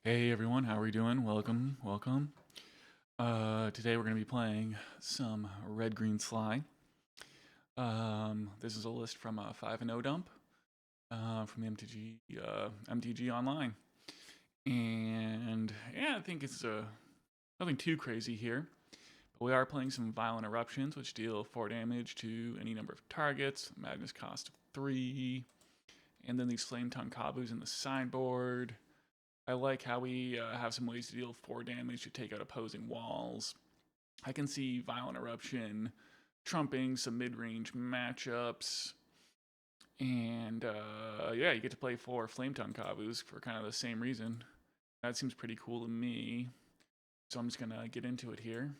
Hey everyone, how are we doing? Welcome, welcome. Today we're going to be playing some Red-Green Sly. This is a list from a 5-0 dump from the MTG Online. And yeah, I think it's nothing too crazy here. But we are playing some Violent Eruptions, which deal 4 damage to any number of targets, Madness cost of 3. And then these Flametongue Kavus in the sideboard. I like how we have some ways to deal 4 damage to take out opposing walls. I can see Violent Eruption trumping some mid-range matchups. And yeah, you get to play 4 Flametongue Kavus for kind of the same reason. That seems pretty cool to me. So I'm just going to get into it here.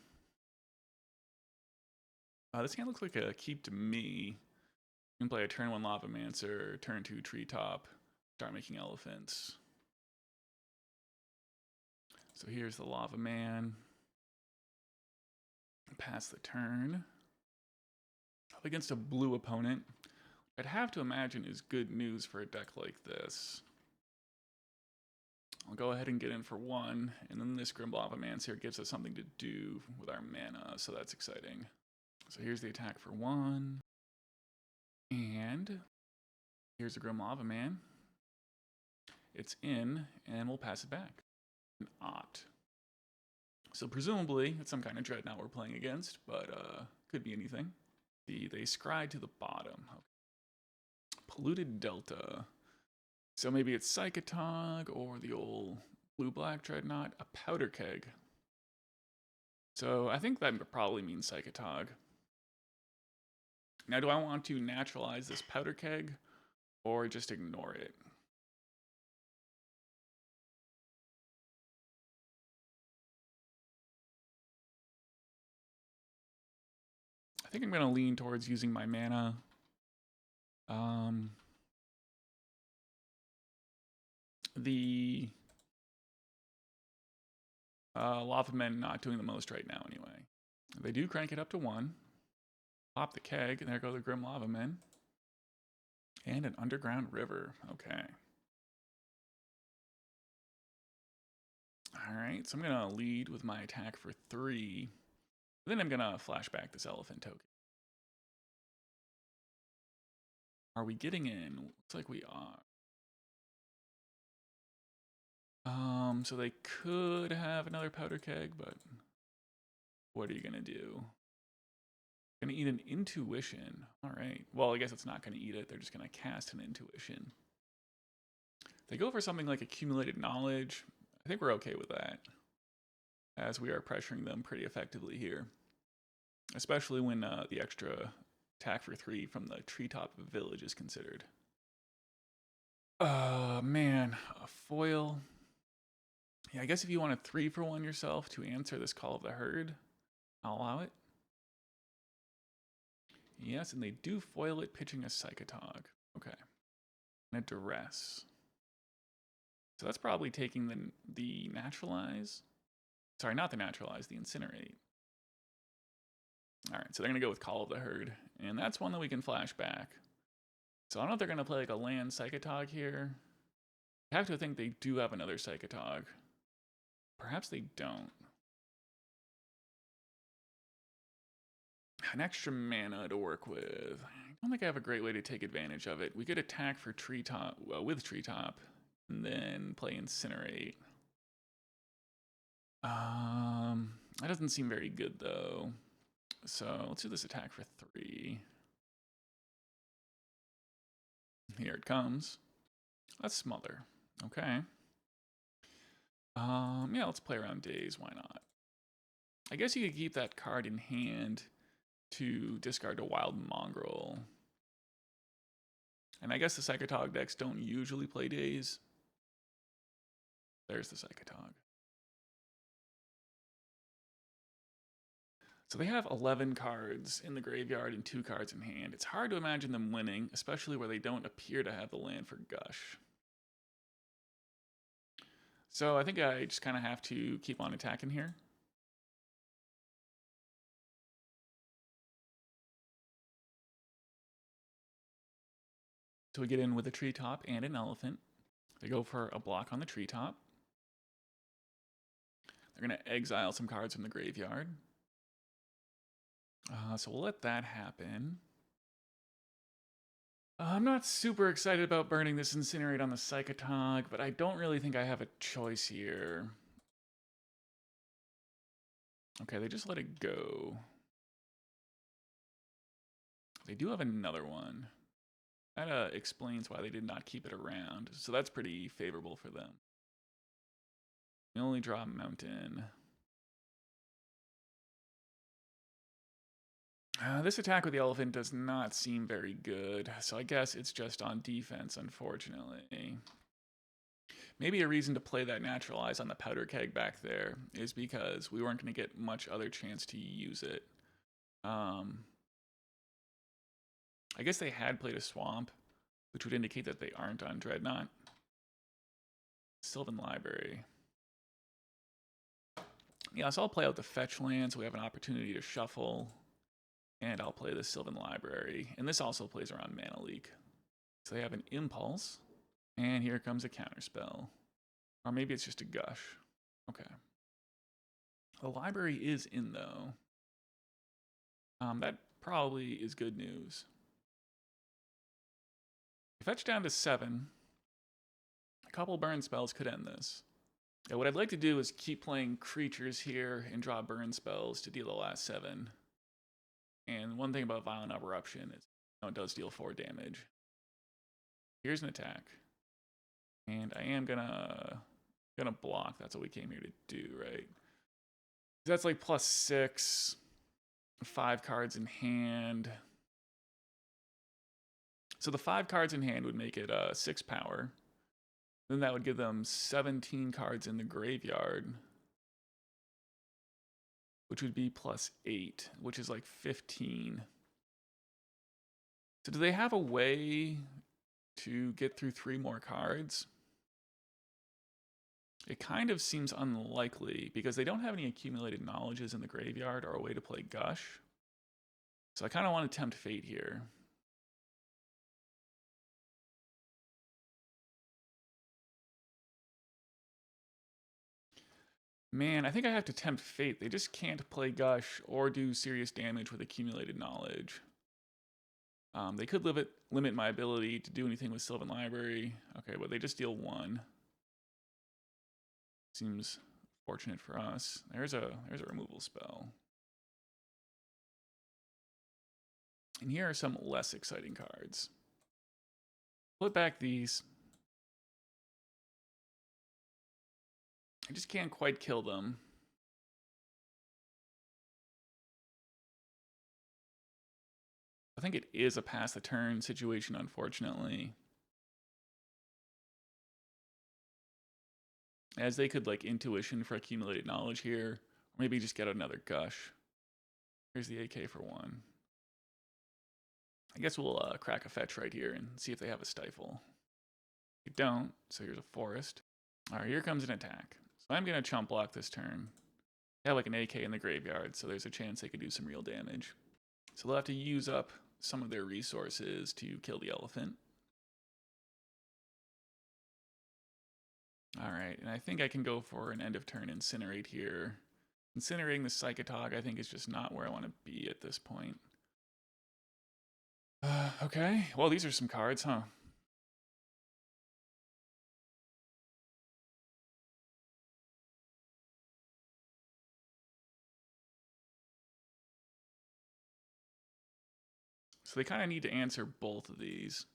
This hand looks like a keep to me. You can play a turn 1 Lavamancer, turn 2 Treetop, start making elephants. So here's the Lava Man. Pass the turn. Up against a blue opponent, I'd have to imagine is good news for a deck like this. I'll go ahead and get in for 1, and then this Grim Lavamancer gives us something to do with our mana, so that's exciting. So here's the attack for 1. And here's the Grim Lavaman. It's in, and we'll pass it back. An Opt. So presumably, it's some kind of Dreadnought we're playing against, but could be anything. They scry to the bottom. Okay. Polluted Delta. So maybe it's Psychotog or the old blue-black Dreadnought, a Powder Keg. So I think that probably means Psychotog. Now, do I want to naturalize this Powder Keg or just ignore it? I think I'm going to lean towards using my mana. The Lava Men not doing the most right now anyway. They do crank it up to 1. Pop the keg, and there go the Grim Lava Men. And an Underground River. Okay. Alright, so I'm going to lead with my attack for 3. Then I'm going to flash back this elephant token. Are we getting in? Looks like we are. So they could have another powder keg, but what are you gonna do? Gonna eat an intuition. Alright. Well, I guess it's not gonna eat it, they're just gonna cast an intuition. They go for something like accumulated knowledge. I think we're okay with that, as we are pressuring them pretty effectively here. Especially when the extra attack for 3 from the Treetop Village is considered. Man, a foil. Yeah, I guess if you want a 3-for-1 yourself to answer this Call of the Herd, I'll allow it. Yes, and they do foil it, pitching a Psychotog. Okay. And a Duress. So that's probably taking the Naturalize. Sorry, not the Naturalize, the Incinerate. Alright, so they're going to go with Call of the Herd. And that's one that we can flash back. So I don't know if they're going to play like a land Psychotog here. I have to think they do have another Psychotog. Perhaps they don't. An extra mana to work with. I don't think I have a great way to take advantage of it. We could attack for Treetop, with Treetop, and then play Incinerate. That doesn't seem very good though. So let's do this attack for 3. Here it comes. Let's smother. Okay. Yeah, let's play around days. Why not? I guess you could keep that card in hand to discard a Wild Mongrel. And I guess the Psychotog decks don't usually play days. There's the Psychotog. So they have 11 cards in the graveyard and 2 cards in hand. It's hard to imagine them winning, especially where they don't appear to have the land for Gush. So I think I just kind of have to keep on attacking here. So we get in with a Treetop and an Elephant. They go for a block on the Treetop. They're going to exile some cards from the graveyard. So we'll let that happen. I'm not super excited about burning this Incinerate on the Psychotog, but I don't really think I have a choice here. Okay, they just let it go. They do have another one. That explains why they did not keep it around. So that's pretty favorable for them. They only draw Mountain. This attack with the elephant does not seem very good. So I guess it's just on defense, unfortunately. Maybe a reason to play that Naturalize on the powder keg back there is because we weren't going to get much other chance to use it. I guess they had played a Swamp, which would indicate that they aren't on Dreadnought. Sylvan Library. Yeah, so I'll play out the fetch land so we have an opportunity to shuffle. And I'll play the Sylvan Library. And this also plays around Mana Leak. So they have an Impulse. And here comes a Counterspell. Or maybe it's just a Gush. Okay. The library is in, though. That probably is good news. Fetch down to 7. A couple burn spells could end this. Yeah, what I'd like to do is keep playing creatures here and draw burn spells to deal the last 7. And one thing about Violent Eruption is it does deal 4 damage. Here's an attack. And I am gonna block. That's what we came here to do, right? That's like +6. 5 cards in hand. So the 5 cards in hand would make it 6 power. Then that would give them 17 cards in the graveyard, which would be +8, which is like 15. So do they have a way to get through 3 more cards? It kind of seems unlikely because they don't have any accumulated knowledges in the graveyard or a way to play Gush. So I kind of want to tempt fate here. Man, I think I have to tempt fate. They just can't play Gush or do serious damage with accumulated knowledge. They could limit my ability to do anything with Sylvan Library. Okay, but they just deal 1. Seems fortunate for us. There's a removal spell. And here are some less exciting cards. Put back these. I just can't quite kill them. I think it is a pass the turn situation, unfortunately. As they could like intuition for accumulated knowledge here, or maybe just get another Gush. Here's the AK for 1. I guess we'll crack a fetch right here and see if they have a stifle. They don't, so here's a forest. All right, here comes an attack. So I'm gonna chump block this turn. They have like an AK in the graveyard, so there's a chance they could do some real damage. So they'll have to use up some of their resources to kill the elephant. All right, and I think I can go for an end of turn Incinerate here. Incinerating the Psychotog, I think, is just not where I want to be at this point. Okay, well, these are some cards, huh? So they kind of need to answer both of these.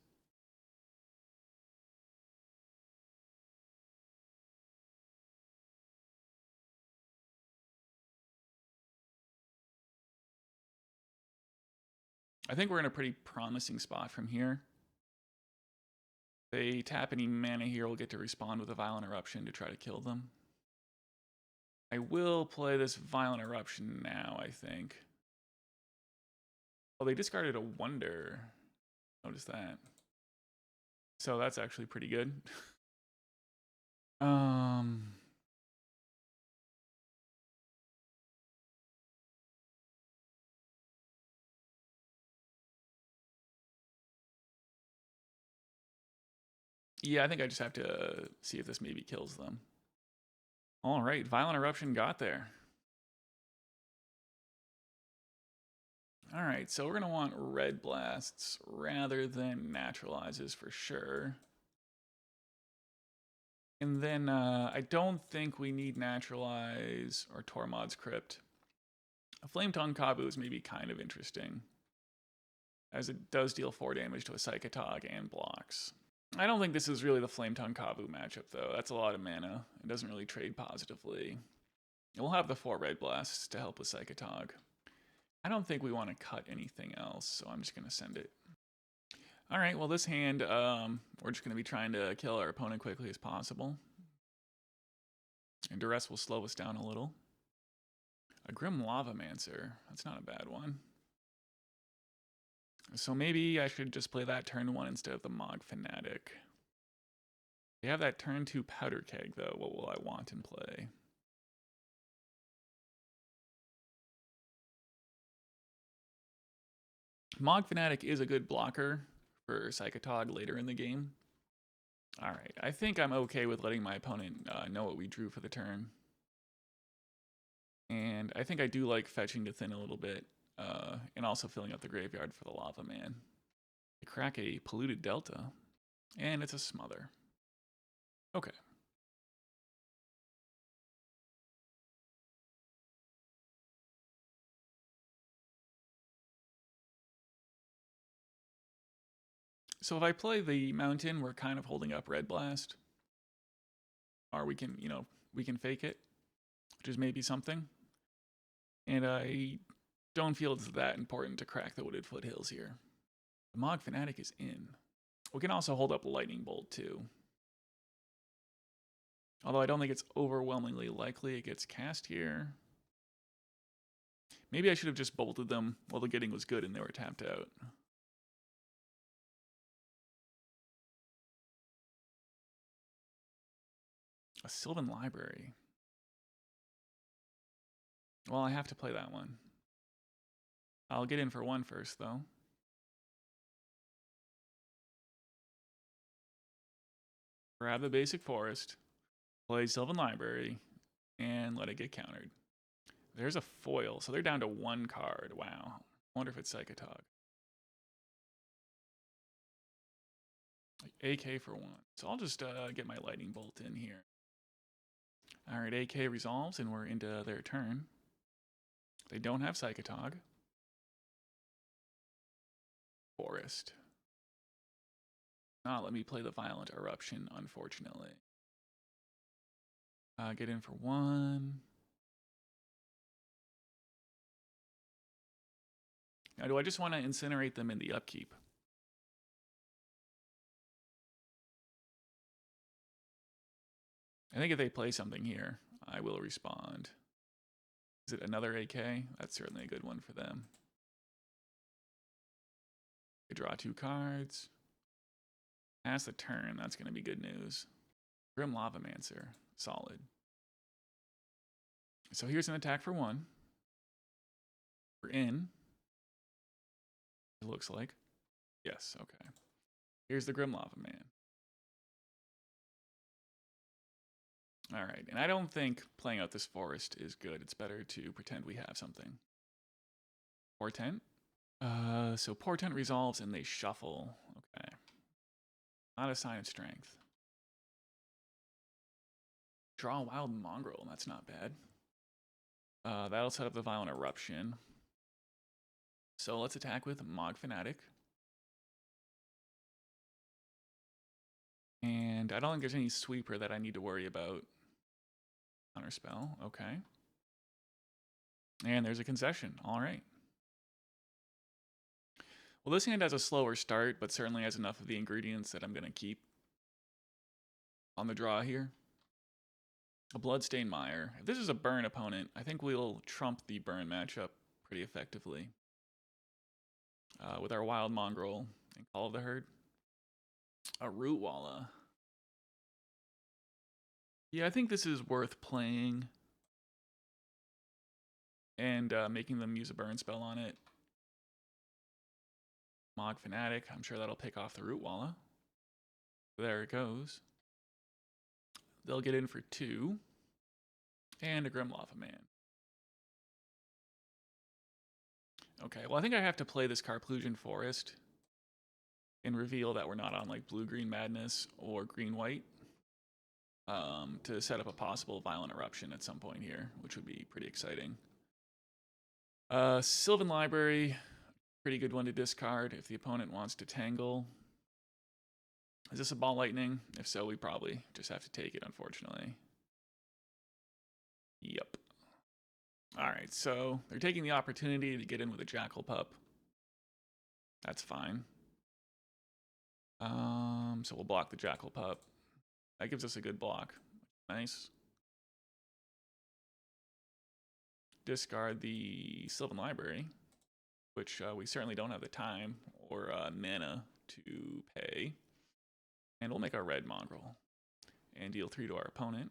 I think we're in a pretty promising spot from here. They tap any mana here, will get to respond with a Violent Eruption to try to kill them. I will play this Violent Eruption now, I think. Oh, they discarded a Wonder. Notice that. So that's actually pretty good. Yeah, I think I just have to see if this maybe kills them. All right, Violent Eruption got there. All right, so we're going to want red blasts rather than naturalizes for sure. And then I don't think we need Naturalize or Tormod's Crypt. A Flametongue Kavu is maybe kind of interesting, as it does deal 4 damage to a Psychotog and blocks. I don't think this is really the Flametongue Kavu matchup, though. That's a lot of mana. It doesn't really trade positively. We'll have the 4 red blasts to help with Psychotog. I don't think we want to cut anything else, so I'm just going to send it. All right, well, this hand, we're just going to be trying to kill our opponent quickly as possible. And Duress will slow us down a little. A Grim Lavamancer. That's not a bad one. So maybe I should just play that turn 1 instead of the Mogg Fanatic. We have that turn 2 Powder Keg, though. What will I want in play? Mogg Fanatic is a good blocker for Psychotog later in the game. Alright, I think I'm okay with letting my opponent know what we drew for the turn. And I think I do like fetching to thin a little bit, and also filling up the graveyard for the Lava Man. I crack a Polluted Delta, and it's a Smother. Okay. So if I play the Mountain, we're kind of holding up Red Blast. Or we can, we can fake it, which is maybe something. And I don't feel it's that important to crack the Wooded Foothills here. The Mogg Fanatic is in. We can also hold up Lightning Bolt too. Although I don't think it's overwhelmingly likely it gets cast here. Maybe I should have just bolted them while the getting was good and they were tapped out. A Sylvan Library. Well, I have to play that one. I'll get in for 1 first, though. Grab the basic forest, play Sylvan Library, and let it get countered. There's a foil, so they're down to 1 card. Wow. I wonder if it's Psychotog. AK for 1. So I'll just get my Lightning Bolt in here. Alright, AK resolves, and we're into their turn. They don't have Psychotog. Forest. Not let me play the Violent Eruption, unfortunately. Get in for 1. Now, do I just want to incinerate them in the upkeep? I think if they play something here, I will respond. Is it another AK? That's certainly a good one for them. They draw 2 cards. Pass the turn, that's going to be good news. Grim Lavamancer, solid. So here's an attack for 1. We're in. It looks like. Yes, okay. Here's the Grim Lavaman. Alright, and I don't think playing out this forest is good. It's better to pretend we have something. Portent? So Portent resolves and they shuffle. Okay. Not a sign of strength. Draw a Wild Mongrel, that's not bad. That'll set up the Violent Eruption. So let's attack with Mogg Fanatic. And I don't think there's any sweeper that I need to worry about. Counterspell, okay. And there's a concession, alright. Well, this hand has a slower start, but certainly has enough of the ingredients that I'm going to keep on the draw here. A Bloodstained Mire. If this is a burn opponent, I think we'll trump the burn matchup pretty effectively. With our Wild Mongrel and Call of the Herd. A Rootwalla. Yeah, I think this is worth playing. And making them use a burn spell on it. Mogg Fanatic, I'm sure that'll pick off the Rootwalla. There it goes. They'll get in for 2. And a Grim Lavamancer. Okay, well, I think I have to play this Karplusan Forest and reveal that we're not on like blue-green madness or green-white to set up a possible Violent Eruption at some point here, which would be pretty exciting. Sylvan Library, pretty good one to discard if the opponent wants to tangle. Is this a Ball Lightning? If so, we probably just have to take it, unfortunately. Yep. Alright, so they're taking the opportunity to get in with a Jackal Pup. That's fine. So we'll block the Jackal Pup. That gives us a good block. Nice. Discard the Sylvan Library, which we certainly don't have the time or mana to pay. And we'll make our red Mongrel and deal 3 to our opponent.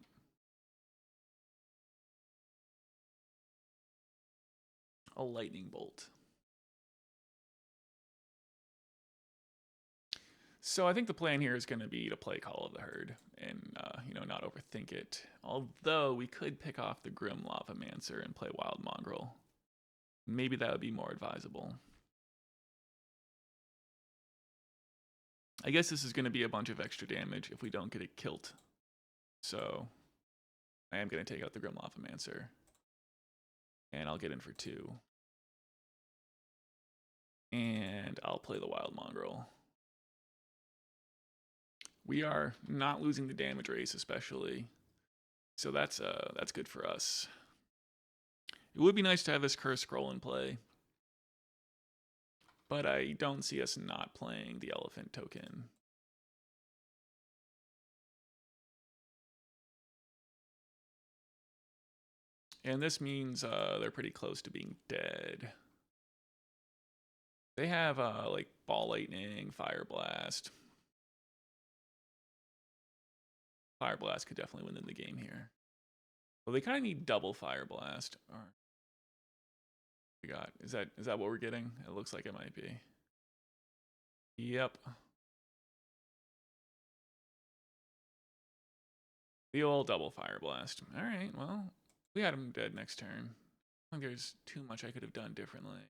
A Lightning Bolt. So I think the plan here is going to be to play Call of the Herd and, not overthink it. Although we could pick off the Grim Lavamancer and play Wild Mongrel. Maybe that would be more advisable. I guess this is going to be a bunch of extra damage if we don't get it killed. So I am going to take out the Grim Lavamancer. And I'll get in for 2. And I'll play the Wild Mongrel. We are not losing the damage race, especially. So that's good for us. It would be nice to have this Curse Scroll in play. But I don't see us not playing the Elephant token. And this means they're pretty close to being dead. They have like Ball Lightning, Fireblast. Fireblast could definitely win in the game here. Well, they kind of need double Fireblast. We got is that what we're getting? It looks like it might be. Yep. The old double Fireblast. All right. Well, we had him dead next turn. I think there's too much I could have done differently.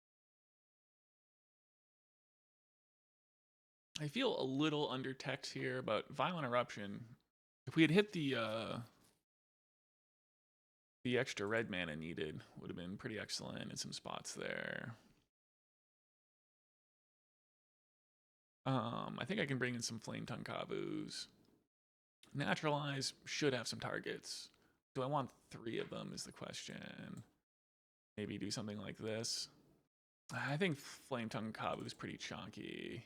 I feel a little under text here, but Violent Eruption. If we had hit the extra red mana needed, would have been pretty excellent in some spots there. I think I can bring in some Flametongue Kavus. Naturalize should have some targets. Do I want 3 of them is the question. Maybe do something like this. I think Flametongue Kavu is pretty chunky.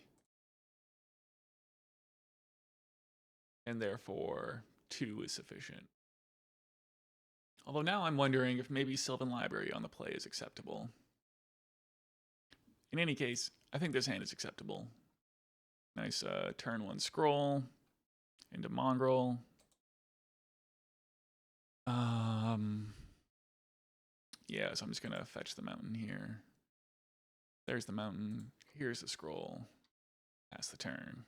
And therefore 2 is sufficient. Although now I'm wondering if maybe Sylvan Library on the play is acceptable. In any case, I think this hand is acceptable. Nice turn 1 scroll into Mongrel. Yeah, so I'm just gonna fetch the mountain here. There's the mountain. Here's the scroll. Pass the turn.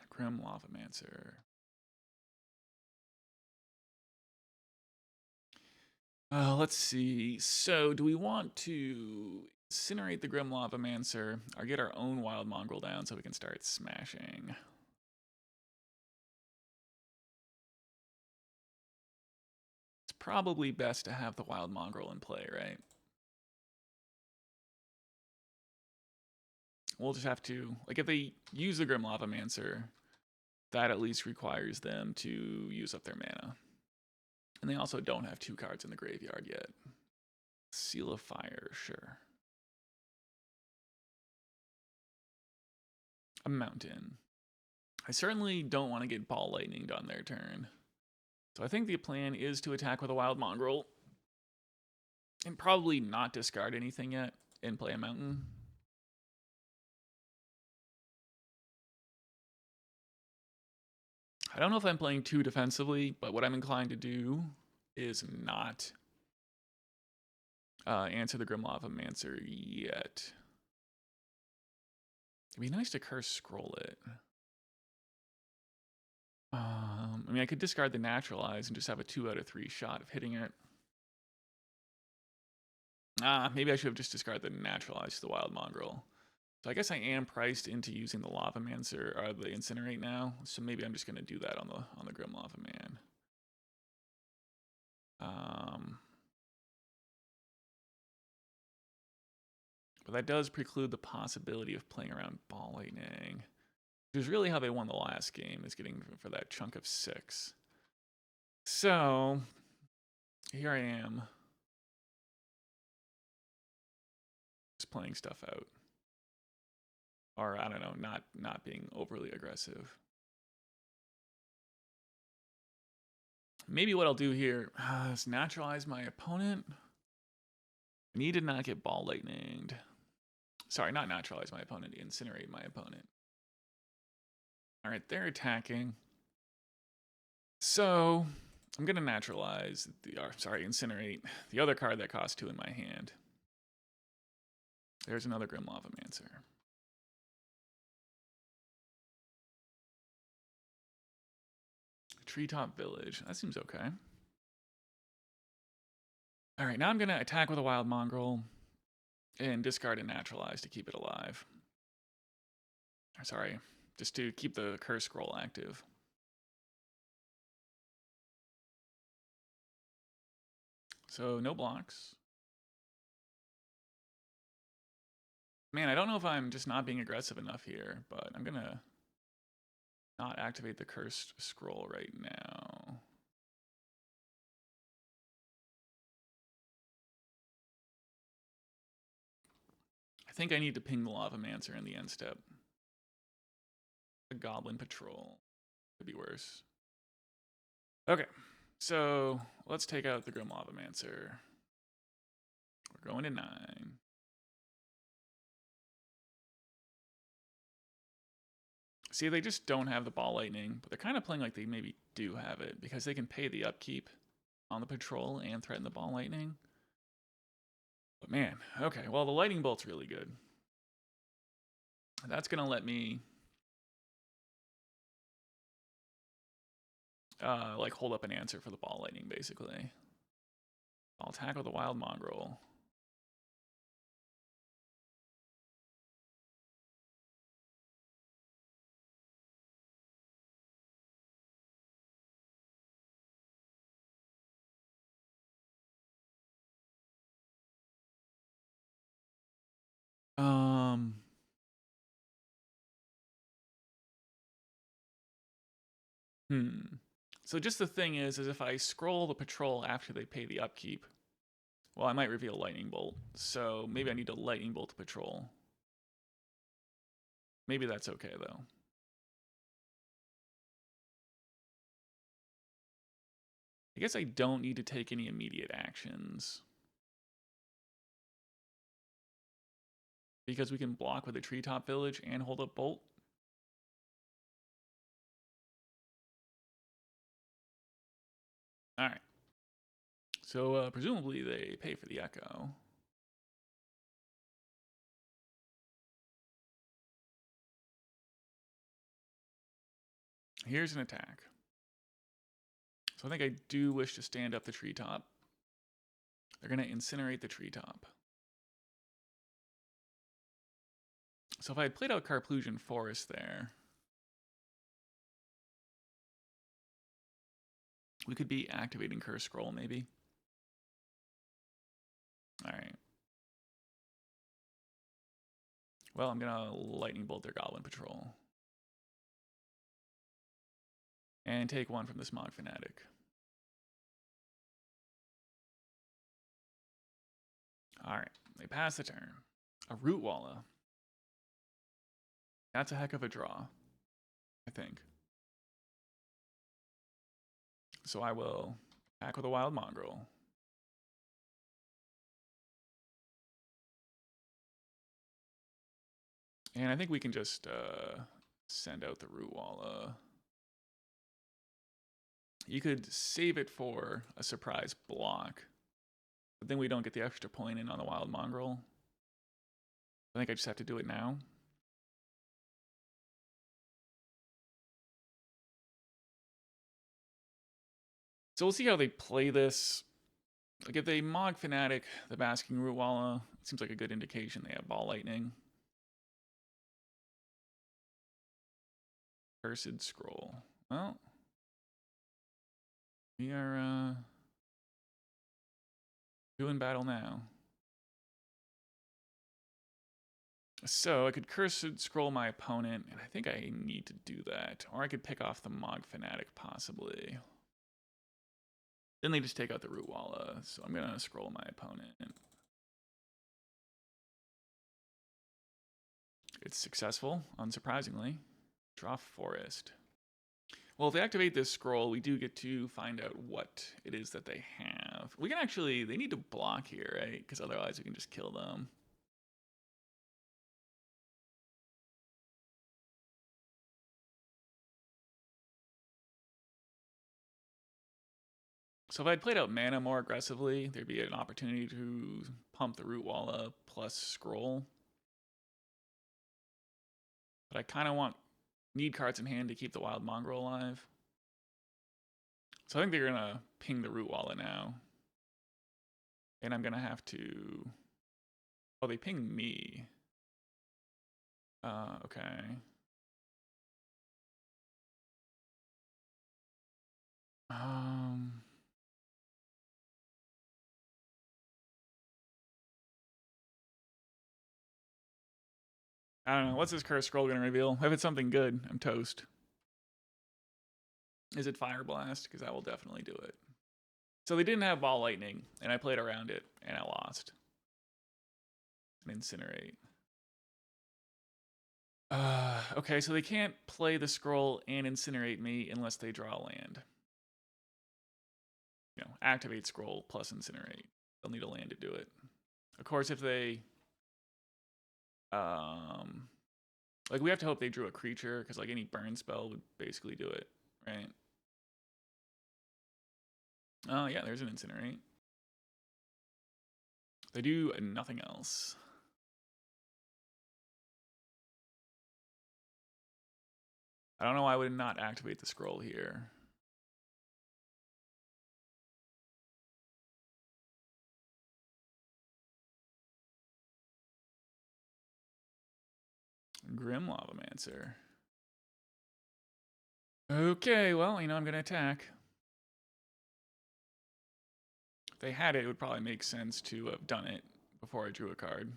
Grim Lavamancer. Let's see. So, do we want to incinerate the Grim Lavamancer or get our own Wild Mongrel down so we can start smashing? It's probably best to have the Wild Mongrel in play, right? We'll just have to, like, if they use the Grim Lavamancer, that at least requires them to use up their mana. And they also don't have 2 cards in the graveyard yet. Seal of Fire, sure. A mountain. I certainly don't want to get Ball Lightninged on their turn. So I think the plan is to attack with a Wild Mongrel. And probably not discard anything yet and play a mountain. I don't know if I'm playing too defensively, but what I'm inclined to do is not answer the Grim Lavamancer yet. It'd be nice to Curse Scroll it. I mean, I could discard the Naturalize and just have a 2 out of 3 shot of hitting it. Maybe I should have just discarded the Naturalize to the Wild Mongrel. So I guess I am priced into using the Lavamancer or the Incinerate now. So maybe I'm just gonna do that on the Grim Lavaman. But that does preclude the possibility of playing around Ball Lightning, which is really how they won the last game, is getting for that chunk of 6. So here I am, just playing stuff out, or I don't know, not being overly aggressive. Maybe what I'll do here is naturalize my opponent. I need to not get Ball Lightninged. Sorry, not naturalize my opponent, incinerate my opponent. All right, they're attacking. So I'm gonna naturalize incinerate the other card that costs 2 in my hand. There's another Grim Lavamancer. Treetop Village. That seems okay. All right, now I'm gonna attack with a Wild Mongrel and discard a Naturalize to keep it alive. Sorry, just to keep the curse scroll active. So no blocks. Man, I don't know if I'm just not being aggressive enough here, but I'm gonna not activate the cursed scroll right now. I think I need to ping the Lavamancer in the end step. The Goblin Patrol. Could be worse. Okay, so let's take out the Grim Lavamancer. We're going to 9. See, they just don't have the Ball Lightning, but they're kind of playing like they maybe do have it, because they can pay the upkeep on the patrol and threaten the Ball Lightning. But man, okay, well, the Lightning Bolt's really good. That's going to let me like hold up an answer for the Ball Lightning, basically. I'll attack with the Wild Mongrel. So just the thing is if I scroll the patrol after they pay the upkeep, well, I might reveal Lightning Bolt. So maybe I need to Lightning Bolt the patrol. Maybe that's okay, though. I guess I don't need to take any immediate actions, because we can block with the Treetop Village and hold up Bolt. All right. So presumably they pay for the Echo. Here's an attack. So I think I do wish to stand up the Treetop. They're going to incinerate the Treetop. So if I had played out Karplusan Forest there, we could be activating Curse Scroll, maybe. All right. Well, I'm going to Lightning Bolt their Goblin Patrol. And take 1 from this Mogg Fanatic. All right. They pass the turn. A Rootwalla. That's a heck of a draw, I think. So I will attack with a Wild Mongrel. And I think we can just send out the Rootwalla. You could save it for a surprise block, but then we don't get the extra point in on the Wild Mongrel. I think I just have to do it now. So we'll see how they play this. Like if they Mogg Fanatic the Basking Rootwalla, it seems like a good indication they have Ball Lightning. Cursed Scroll. Well, we are doing battle now. So I could Cursed Scroll my opponent, and I think I need to do that. Or I could pick off the Mogg Fanatic, possibly. Then they just take out the Rootwalla, so I'm gonna scroll my opponent. It's successful, unsurprisingly. Draw Forest. Well, if they activate this scroll, we do get to find out what it is that they have. We can actually, they need to block here, right? Because otherwise we can just kill them. So if I'd played out mana more aggressively, there'd be an opportunity to pump the Rootwalla plus scroll. But I kind of need cards in hand to keep the Wild Mongrel alive. So I think they're gonna ping the Rootwalla now. And I'm gonna have to... Oh, they pinged me. Okay. I don't know. What's this curse scroll gonna reveal? If it's something good, I'm toast. Is it Pyroblast? Because that will definitely do it. So they didn't have Ball Lightning, and I played around it, and I lost. An Incinerate. Okay, so they can't play the scroll and Incinerate me unless they draw land. You know, activate scroll plus Incinerate. They'll need a land to do it. Of course, if they... like, we have to hope they drew a creature, because, like, any burn spell would basically do it, right? Oh, yeah, there's an Incinerate. They do nothing else. I don't know why I would not activate the scroll here. Grim Lavamancer. Okay, well, you know, I'm going to attack. If they had it, it would probably make sense to have done it before I drew a card.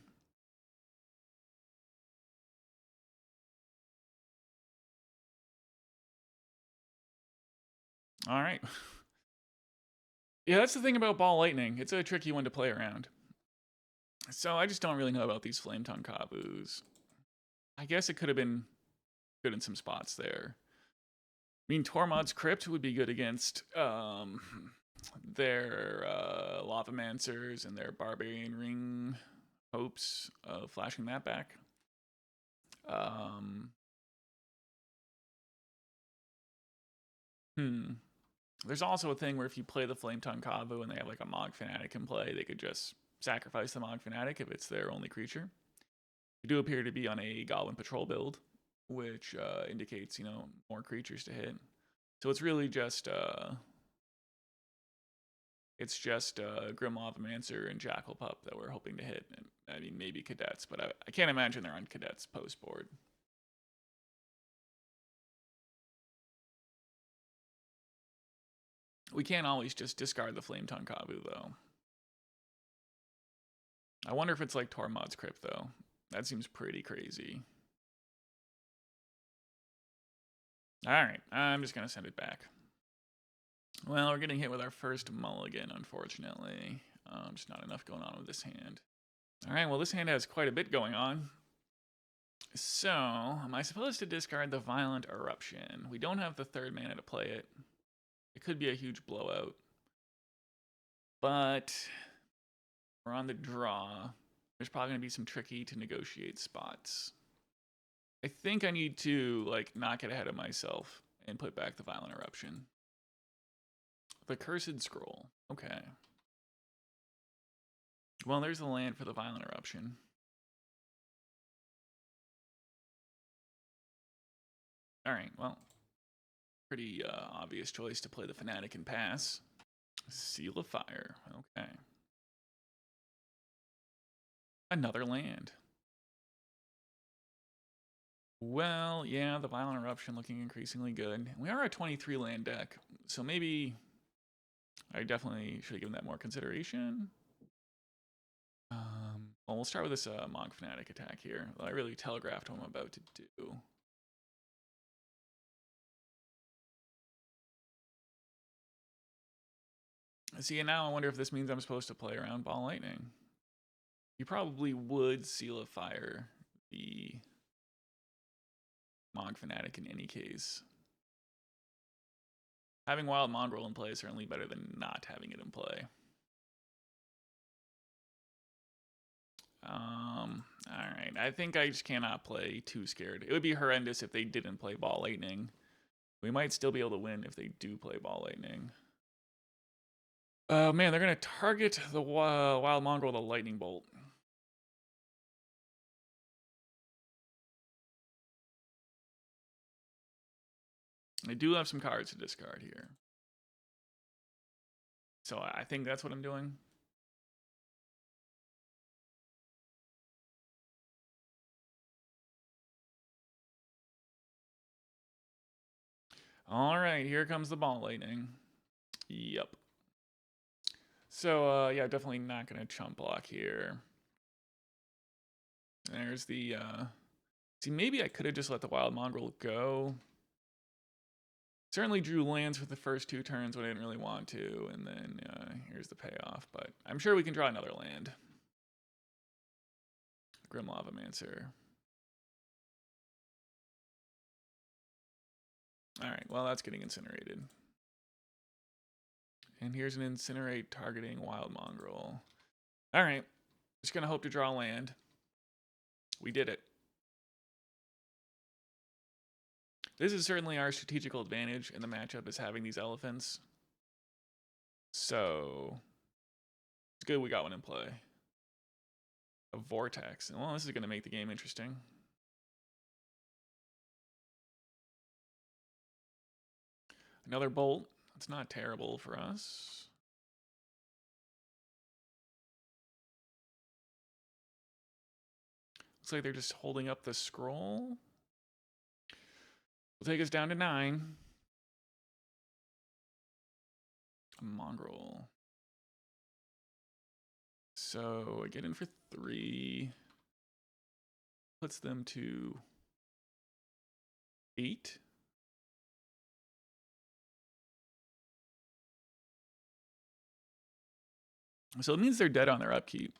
All right. Yeah, that's the thing about Ball Lightning. It's a tricky one to play around. So I just don't really know about these Flametongue Kavus. I guess it could have been good in some spots there. I mean, Tormod's Crypt would be good against their Lavamancers and their Barbarian Ring hopes of flashing that back. There's also a thing where if you play the Flametongue Kavu and they have like a Mogg Fanatic in play, they could just sacrifice the Mogg Fanatic if it's their only creature. You do appear to be on a Goblin Patrol build, which indicates, you know, more creatures to hit. So it's really just Grim Lavamancer and Jackal Pup that we're hoping to hit. And I mean, maybe Cadets, but I can't imagine they're on Cadets post board. We can't always just discard the Flametongue Kavu, though. I wonder if it's like Tormod's Crypt, though. That seems pretty crazy. Alright, I'm just going to send it back. Well, we're getting hit with our first mulligan, unfortunately. Just not enough going on with this hand. Alright, well, this hand has quite a bit going on. So, am I supposed to discard the Violent Eruption? We don't have the third mana to play it. It could be a huge blowout. But we're on the draw. There's probably going to be some tricky to negotiate spots. I think I need to, like, not get ahead of myself and put back the Violent Eruption. The Cursed Scroll. Okay. Well, there's the land for the Violent Eruption. Alright, well. Pretty obvious choice to play the Fanatic and pass. Seal of Fire. Okay. Another land. Well, yeah, the Violent Eruption looking increasingly good. We are a 23 land deck, so maybe I definitely should have given that more consideration. Well, we'll start with this Mogg Fanatic attack here. I really telegraphed what I'm about to do. See, and now I wonder if this means I'm supposed to play around Ball Lightning. You probably would Seal of Fire the Mogg Fanatic in any case. Having Wild Mongrel in play is certainly better than not having it in play. Alright, I think I just cannot play Too Scared. It would be horrendous if they didn't play Ball Lightning. We might still be able to win if they do play Ball Lightning. Man, they're going to target the Wild Mongrel with a Lightning Bolt. I do have some cards to discard here. So I think that's what I'm doing. All right, here comes the Ball Lightning. Yep. So, yeah, definitely not going to chump block here. There's the, see, maybe I could have just let the Wild Mongrel go. Certainly drew lands for the first 2 turns when I didn't really want to, and then here's the payoff. But I'm sure we can draw another land. Grim Lavamancer. Alright, well, that's getting incinerated. And here's an Incinerate targeting Wild Mongrel. Alright, just going to hope to draw land. We did it. This is certainly our strategical advantage in the matchup, is having these elephants. So, it's good we got one in play. A Vortex. Well, this is going to make the game interesting. Another Bolt. It's not terrible for us. Looks like they're just holding up the scroll. Will take us down to 9. A Mongrel. So I get in for 3. Puts them to 8. So it means they're dead on their upkeep.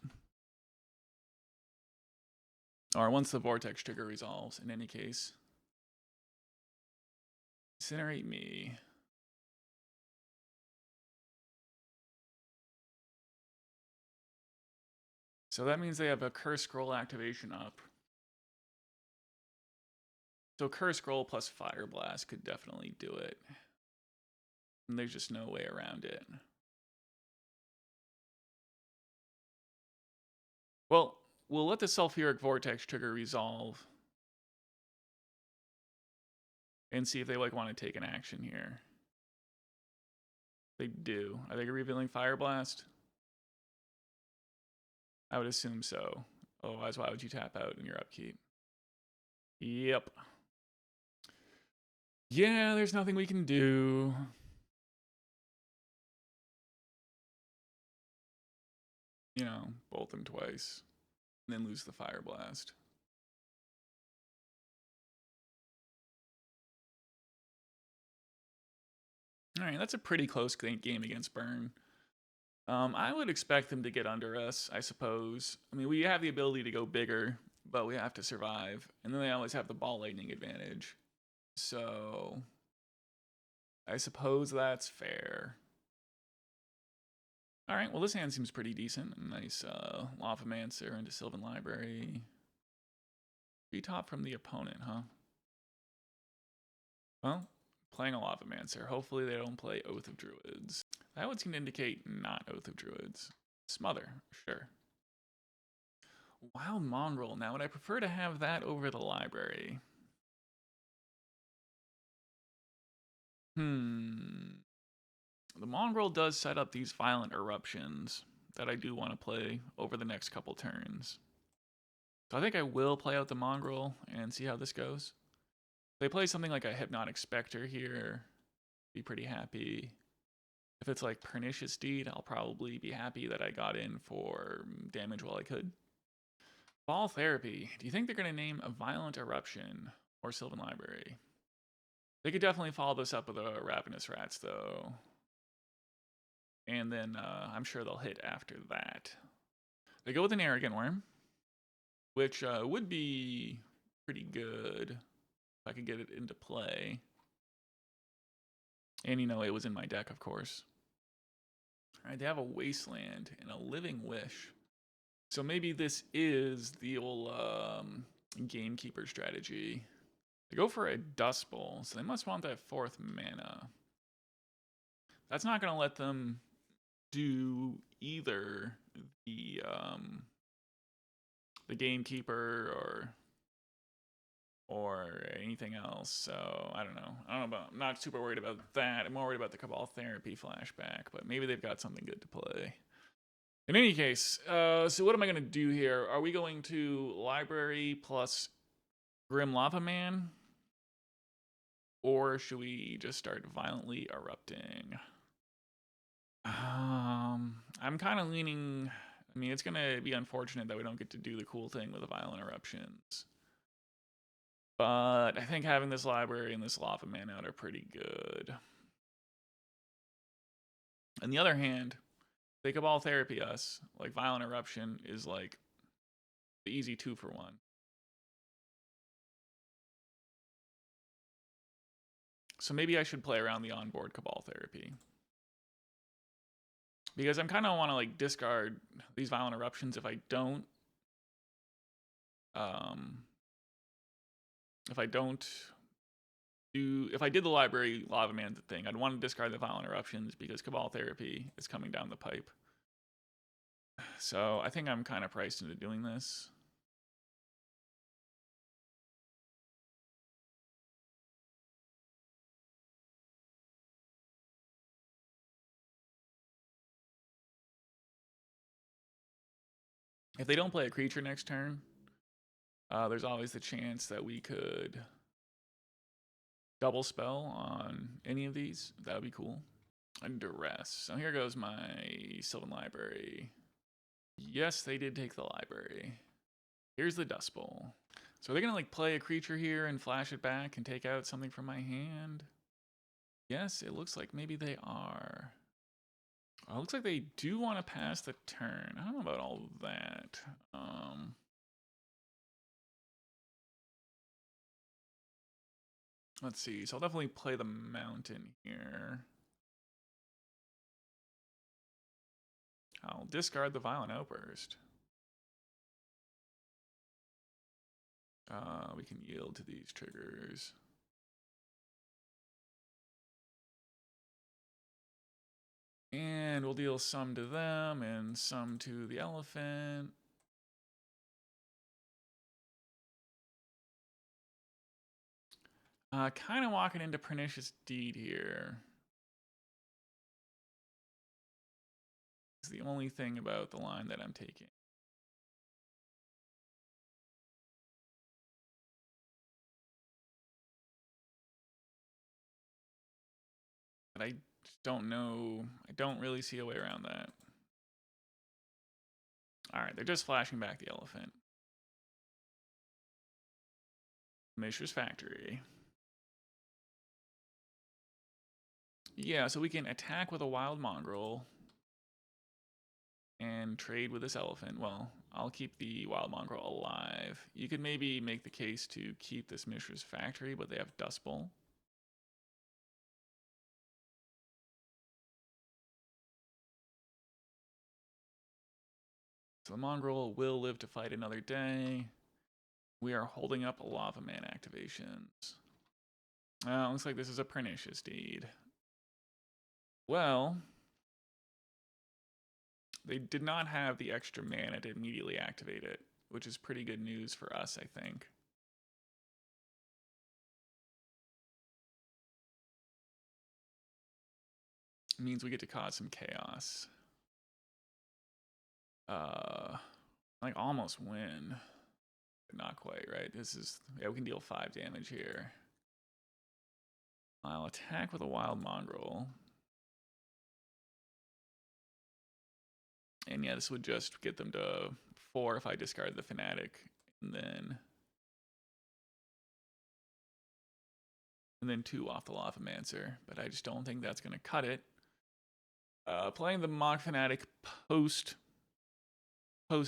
Or once the Vortex trigger resolves, in any case. Incinerate me. So that means they have a Curse Scroll activation up. So Curse Scroll plus Pyroblast could definitely do it. And there's just no way around it. Well, we'll let the Sulfuric Vortex trigger resolve. And see if they want to take an action here. They do. Are they revealing Pyroblast? I would assume so. Otherwise, why would you tap out in your upkeep? Yep. Yeah, there's nothing we can do. You know, bolt them twice. And then lose the Pyroblast. Alright, that's a pretty close game against Burn. I would expect them to get under us, I suppose. I mean, we have the ability to go bigger, but we have to survive. And then they always have the Ball Lightning advantage. So, I suppose that's fair. Alright, well this hand seems pretty decent. Nice Lavamancer into Sylvan Library. Treetop from the opponent, huh? Well, playing a Lavamancer. Hopefully they don't play Oath of Druids. That would seem to indicate not Oath of Druids. Smother, sure. Wild Mongrel. Now, would I prefer to have that over the library? The Mongrel does set up these Violent Eruptions that I do want to play over the next couple turns. So I think I will play out the Mongrel and see how this goes. If they play something like a Hypnotic Spectre here, be pretty happy. If it's like Pernicious Deed, I'll probably be happy that I got in for damage while I could. Ball Therapy. Do you think they're going to name a Violent Eruption or Sylvan Library? They could definitely follow this up with a Ravenous Rats, though. And then I'm sure they'll hit after that. They go with an Arrogant Worm, which would be pretty good if I could get it into play. And, you know, it was in my deck, of course. All right, they have a Wasteland and a Living Wish. So maybe this is the old Gamekeeper strategy. They go for a Dust Bowl, so they must want that 4th mana. That's not going to let them do either the Gamekeeper or anything else. So I don't know. I'm not super worried about that. I'm more worried about the Cabal Therapy flashback, but maybe they've got something good to play. In any case, so what am I going to do here? Are we going to Library plus Grim Lavamancer? Or should we just start Violently Erupting? I'm kind of leaning... I mean, it's going to be unfortunate that we don't get to do the cool thing with the Violent Eruptions. But I think having this Library and this Lavaman out are pretty good. On the other hand, they Cabal Therapy us. Like, Violent Eruption is like the easy 2-for-1. So maybe I should play around the onboard Cabal Therapy. Because I'm kind of want to like discard these Violent Eruptions if I don't. If I did the Library Lavaman thing, I'd want to discard the Violent Eruptions because Cabal Therapy is coming down the pipe. So I think I'm kind of priced into doing this. If they don't play a creature next turn, there's always the chance that we could double spell on any of these. That would be cool. And Duress. So here goes my Sylvan Library. Yes, they did take the Library. Here's the Dust Bowl. So they're going to like play a creature here and flash it back and take out something from my hand. Yes, it looks like maybe they are. Oh, it looks like they do want to pass the turn. I don't know about all of that. Let's see. So I'll definitely play the mountain here. I'll discard the Violent Outburst. We can yield to these triggers. And we'll deal some to them and some to the elephant. Kind of walking into Pernicious Deed here. It's the only thing about the line that I'm taking. But I don't know. I don't really see a way around that. Alright, they're just flashing back the elephant. Mishra's Factory. Yeah, so we can attack with a Wild Mongrel and trade with this elephant. Well, I'll keep the Wild Mongrel alive. You could maybe make the case to keep this Mishra's Factory, but they have Dust Bowl. So the Mongrel will live to fight another day. We are holding up Lavaman activations. Looks like this is a Pernicious Deed. Well, they did not have the extra mana to immediately activate it, which is pretty good news for us, I think. means we get to cause some chaos. Like almost win, but not quite, right? This is, yeah, we can deal 5 damage here. I'll attack with a Wild Mongrel. And yeah, this would just get them to 4 if I discard the Fanatic, and then 2 off the Lavamancer. But I just don't think that's going to cut it. Playing the Mogg Fanatic post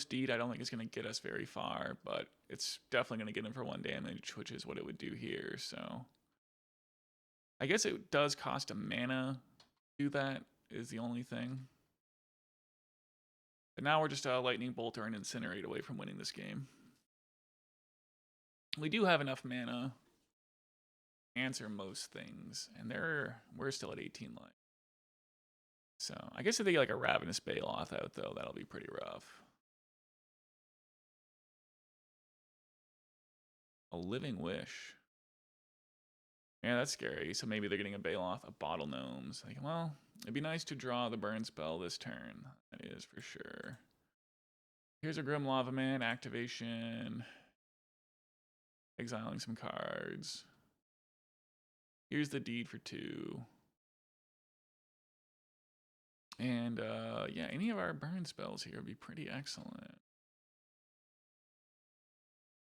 deed, I don't think it's going to get us very far, but it's definitely going to get him for 1 damage, which is what it would do here. So I guess it does cost a mana to do that, is the only thing. But now we're just a Lightning Bolt or an Incinerate away from winning this game. We do have enough mana to answer most things, and we're still at 18 life. So I guess if they get like a Ravenous Baloth out, though, that'll be pretty rough. A Living Wish. Yeah, that's scary. So maybe they're getting a Baloth, a Bottle Gnomes. Like, well, it'd be nice to draw the burn spell this turn. That is for sure. Here's a Grim Lavamancer activation. Exiling some cards. Here's the deed for 2. And yeah, any of our burn spells here would be pretty excellent.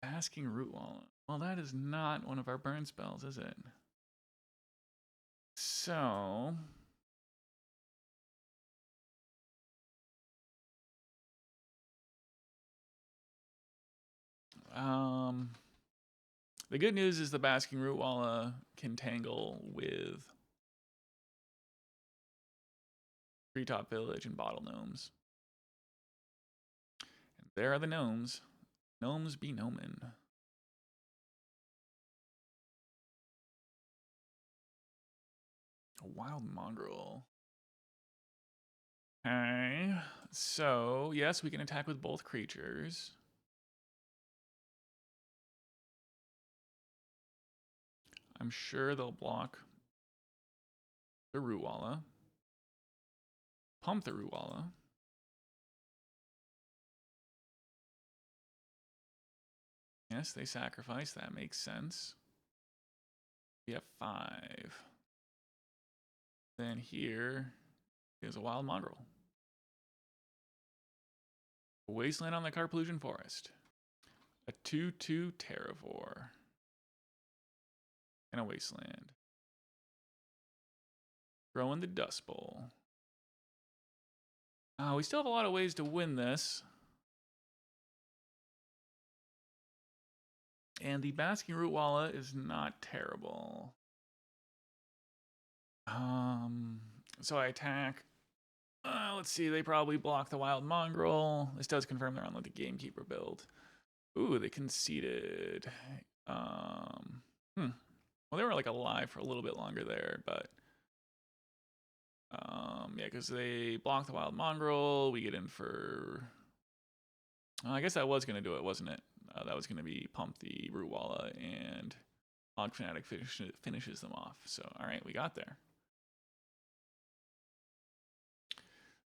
Basking Rootwalla. Well, that is not one of our burn spells, is it? So the good news is the Basking Rootwalla can tangle with Treetop Village and Bottle Gnomes. And there are the gnomes. Gnomes be gnomin'. A Wild Mongrel. Okay, so yes, we can attack with both creatures. I'm sure they'll block the Rootwalla. Pump the Rootwalla. Yes, they sacrifice. That makes sense. We have 5. Then here is a Wild Mongrel. A Wasteland on the Karplusan Forest. A 2/2 Terravore. And a Wasteland. Throw in the Dust Bowl. We still have a lot of ways to win this. And the Basking Rootwalla is not terrible. So I attack. Let's see, they probably block the Wild Mongrel. This does confirm they're on like the Gamekeeper build. Ooh, they conceded. Well, they were like alive for a little bit longer there, but yeah, because they blocked the Wild Mongrel. We get in for. I guess that was gonna do it, wasn't it? That was gonna be pump the Rootwalla, and Mogg Fanatic finishes them off. So all right, we got there.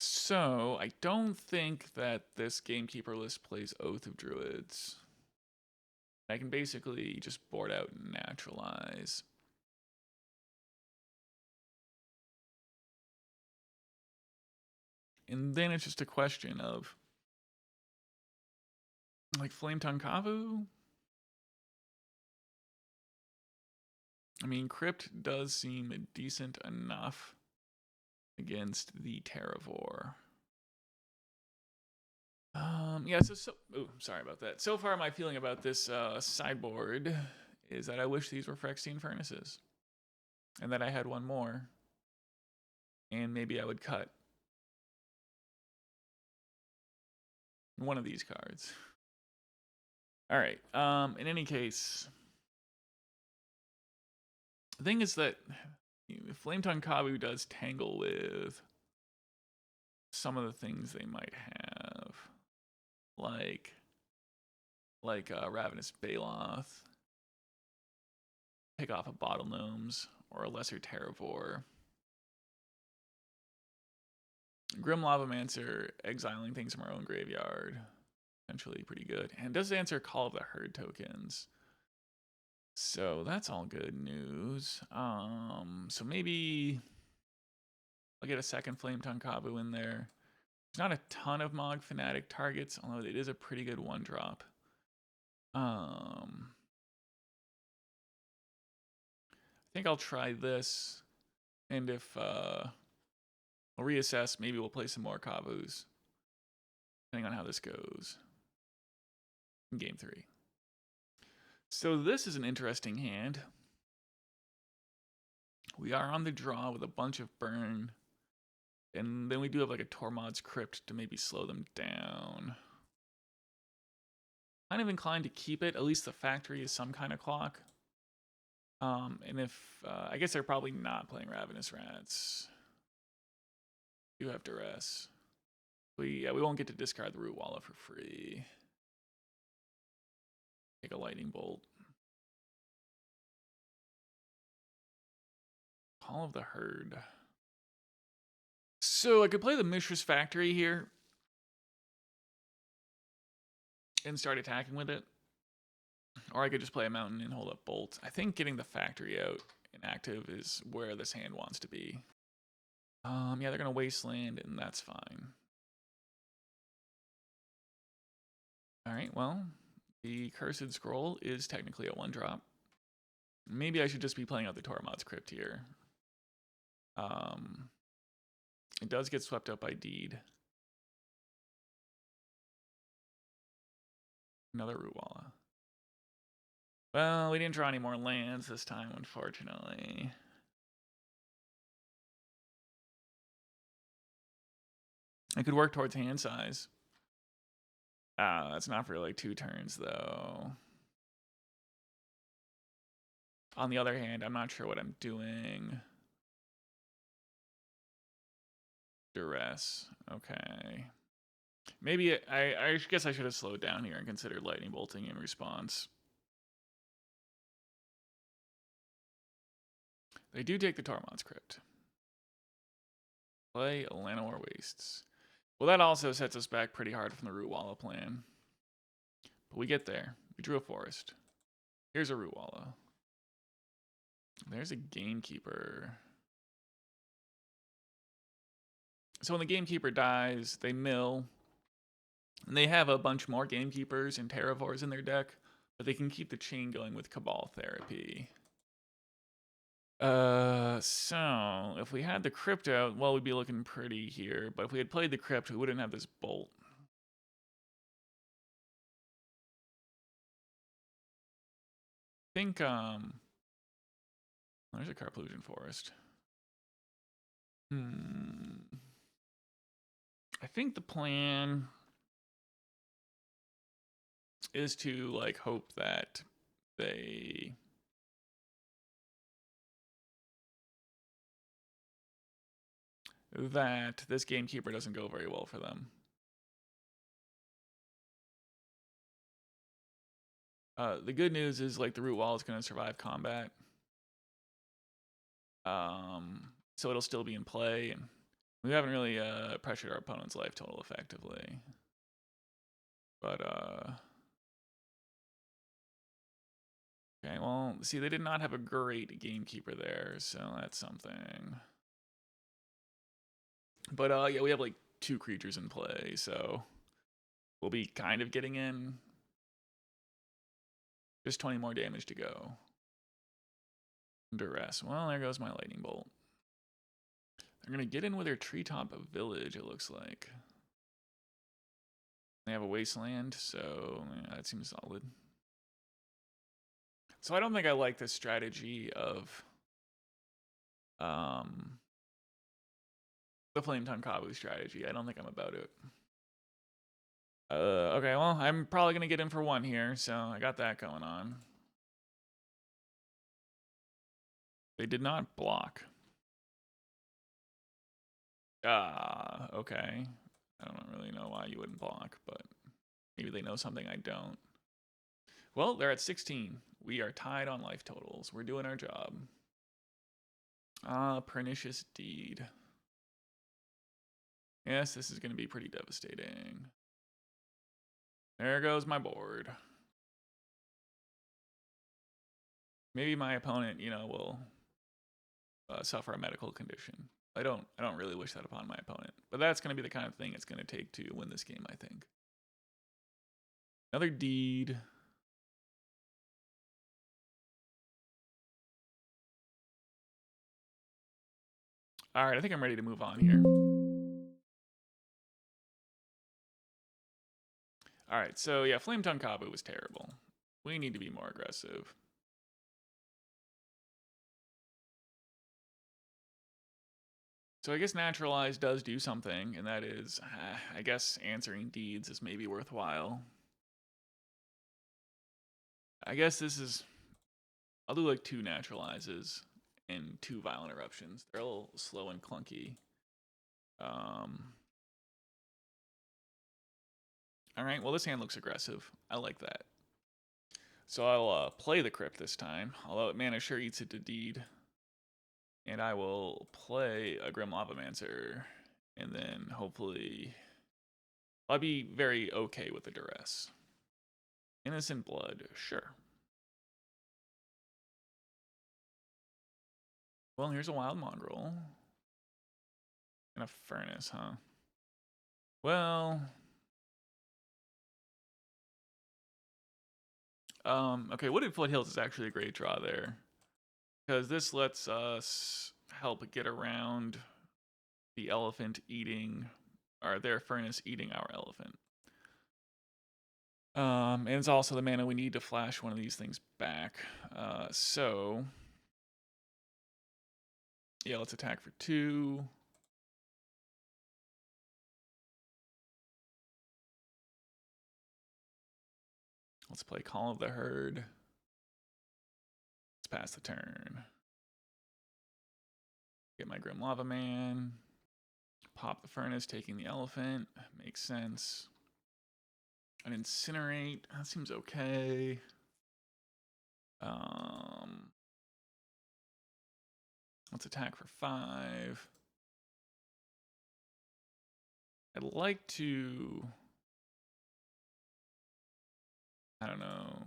So I don't think that this Gamekeeper list plays Oath of Druids. I can basically just board out and Naturalize. And then it's just a question of like Flametongue Kavu. I mean, Crypt does seem decent enough against the Terravore. Yeah, oh, sorry about that. So far, my feeling about this sideboard is that I wish these were Phyrexian Furnaces. And that I had one more. And maybe I would cut one of these cards. All right. In any case, the thing is that Flametongue Kavu does tangle with some of the things they might have, like Ravenous Baloth, pick off a Bottle Gnomes, or a Lesser Terravore. Grim Lavamancer, exiling things from our own graveyard. Potentially pretty good. And does answer Call of the Herd tokens. So that's all good news. So maybe I'll get a second Flametongue Kavu in there. There's not a ton of Mogg Fanatic targets, although it is a pretty good one drop. I think I'll try this, and if we'll reassess, maybe we'll play some more Kavus, depending on how this goes in game 3. So this is an interesting hand. We are on the draw with a bunch of burn, and then we do have like a Tormod's Crypt to maybe slow them down. Kind of inclined to keep it. At least the factory is some kind of clock. And if I guess they're probably not playing Ravenous Rats. Do have duress. We won't get to discard the Rootwalla for free. Take a lightning bolt. Call of the Herd. So I could play the Mishra's Factory here and start attacking with it. Or I could just play a mountain and hold up bolts. I think getting the factory out inactive is where this hand wants to be. Yeah, they're gonna wasteland, and that's fine. Alright, well, the Cursed Scroll is technically a 1-drop. Maybe I should just be playing out the Tormod's Crypt here. It does get swept up by Deed. Another Rootwalla. Well, we didn't draw any more lands this time, unfortunately. I could work towards hand size. That's not for like 2 turns, though. On the other hand, I'm not sure what I'm doing. Duress. Okay. Maybe I guess I should have slowed down here and considered lightning bolting in response. They do take the Tormod's Crypt. Play Llanowar Wastes. Well, that also sets us back pretty hard from the Rootwalla plan. But we get there. We drew a forest. Here's a Rootwalla. There's a Gamekeeper. So when the Gamekeeper dies, they mill. And they have a bunch more Gamekeepers and Terravors in their deck, but they can keep the chain going with Cabal Therapy. So if we had the Crypt out, well, we'd be looking pretty here. But if we had played the Crypt, we wouldn't have this bolt. I think, there's a Karplusan Forest. I think the plan is to, like, hope that they... that this Gamekeeper doesn't go very well for them. The good news is, like, the Rootwalla is going to survive combat. So it'll still be in play, and we haven't really pressured our opponent's life total effectively. But, okay, well, see, they did not have a great Gamekeeper there, so that's something. But, yeah, we have, like, 2 creatures in play, so we'll be kind of getting in. Just 20 more damage to go. Duress. Well, there goes my lightning bolt. They're going to get in with their Treetop Village, it looks like. They have a wasteland, so yeah, that seems solid. So I don't think I like this strategy of the Flametongue Kavu strategy. I don't think I'm about it. Okay, well, I'm probably going to get in for 1 here, so I got that going on. They did not block. Okay. I don't really know why you wouldn't block, but maybe they know something I don't. Well, they're at 16. We are tied on life totals. We're doing our job. Pernicious Deed. Yes, this is going to be pretty devastating. There goes my board. Maybe my opponent, you know, will suffer a medical condition. I don't really wish that upon my opponent, but that's going to be the kind of thing it's going to take to win this game, I think. Another deed. All right, I think I'm ready to move on here. All right, so yeah, Flametongue Kavu was terrible. We need to be more aggressive. So I guess Naturalize does do something, and that is, I guess answering deeds is maybe worthwhile. I guess this is, I'll do like 2 Naturalizes and 2 Violent Eruptions. They're a little slow and clunky. All right, well, this hand looks aggressive. I like that. So I'll play the Crypt this time, although Mana sure eats it to deed. And I will play a Grim Lavamancer, and then hopefully I'll be very okay with the duress. Innocent Blood, sure. Well, here's a Wild Mongrel. And a Furnace, huh? Well, okay, Wooded Foothills is actually a great draw there, because this lets us help get around the elephant eating, or their furnace eating our elephant. And it's also the mana we need to flash one of these things back. So yeah, let's attack for 2. Let's play Call of the Herd. Let's pass the turn. Get my Grim Lavaman. Pop the Furnace, taking the elephant. Makes sense. An Incinerate. That seems okay. Let's attack for 5. I'd like to, I don't know,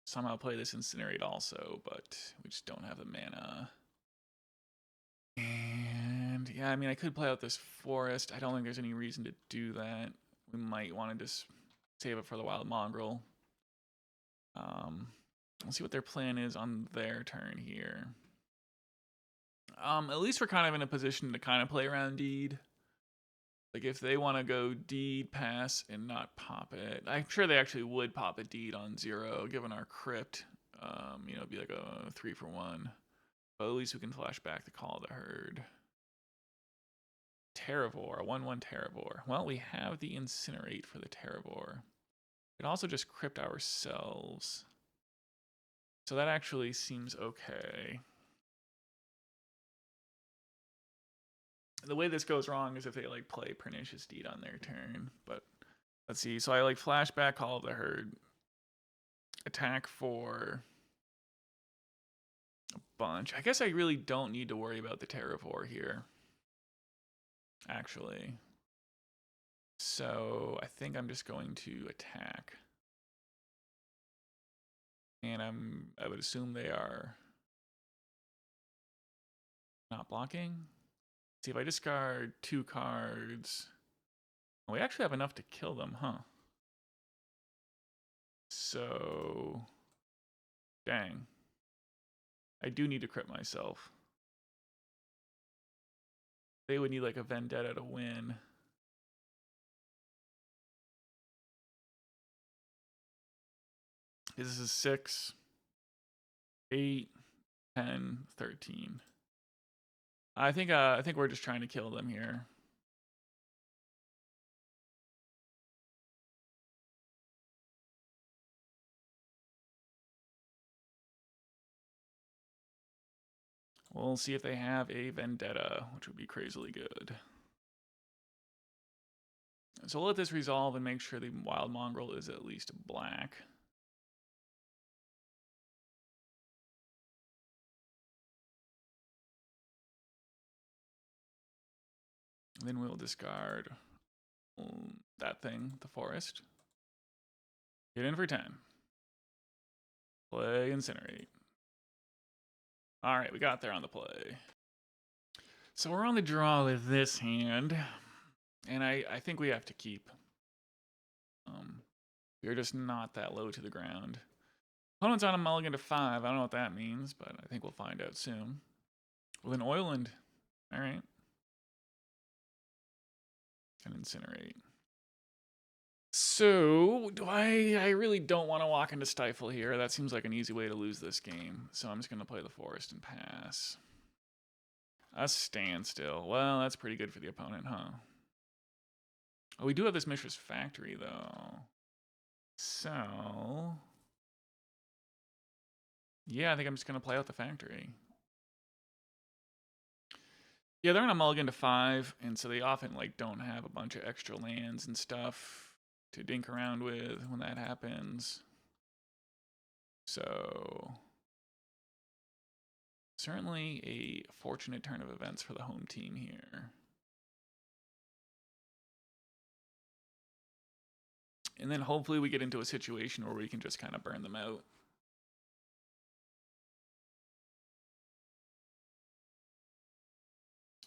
somehow play this Incinerate also, but we just don't have the mana. And yeah, I mean, I could play out this forest. I don't think there's any reason to do that. We might want to just save it for the Wild Mongrel. Let's see what their plan is on their turn here. At least we're kind of in a position to kind of play around deed. Like if they want to go deed, pass, and not pop it. I'm sure they actually would pop a deed on 0, given our Crypt. You know, it'd be like a 3 for 1. But at least we can flash back the Call of the Herd. Terravor, 1/1 Terravor. Well, we have the Incinerate for the Terravor. We can also just Crypt ourselves. So that actually seems okay. The way this goes wrong is if they like play Pernicious Deed on their turn. But let's see. So I like flashback Call of the Herd. Attack for a bunch. I guess I really don't need to worry about the Terravor here, actually. So I think I'm just going to attack. And I would assume they are not blocking. See, if I discard 2 cards, we actually have enough to kill them, huh? So, dang. I do need to crit myself. They would need like a vendetta to win. This is 6, 8, 10, 13. I think we're just trying to kill them here. We'll see if they have a vendetta, which would be crazily good. So we'll let this resolve and make sure the Wild Mongrel is at least black. Then we'll discard that thing, the forest. Get in for 10. Play Incinerate. All right, we got there on the play. So we're on the draw with this hand, and I think we have to keep. We're just not that low to the ground. Opponent's on a mulligan to 5. I don't know what that means, but I think we'll find out soon. With an Oiland. All right. Can Incinerate. So, I really don't want to walk into Stifle here. That seems like an easy way to lose this game. So I'm just going to play the forest and pass. A standstill. Well, that's pretty good for the opponent, huh? Oh, we do have this Mishra's Factory, though. So... yeah, I think I'm just going to play out the factory. Yeah, they're on a mulligan to 5, and so they often like don't have a bunch of extra lands and stuff to dink around with when that happens. So certainly a fortunate turn of events for the home team here. And then hopefully we get into a situation where we can just kind of burn them out.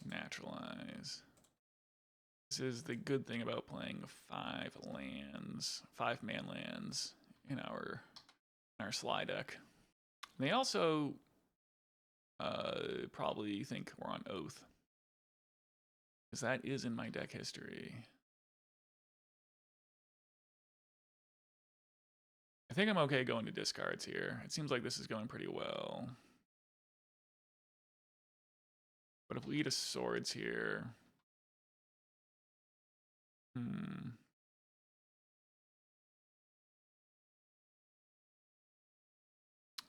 Naturalize. This is the good thing about playing 5 lands, 5-man lands in our slide deck. They also probably think we're on Oath, because that is in my deck history. I think I'm okay going to discards here. It seems like this is going pretty well. But if we eat a swords here...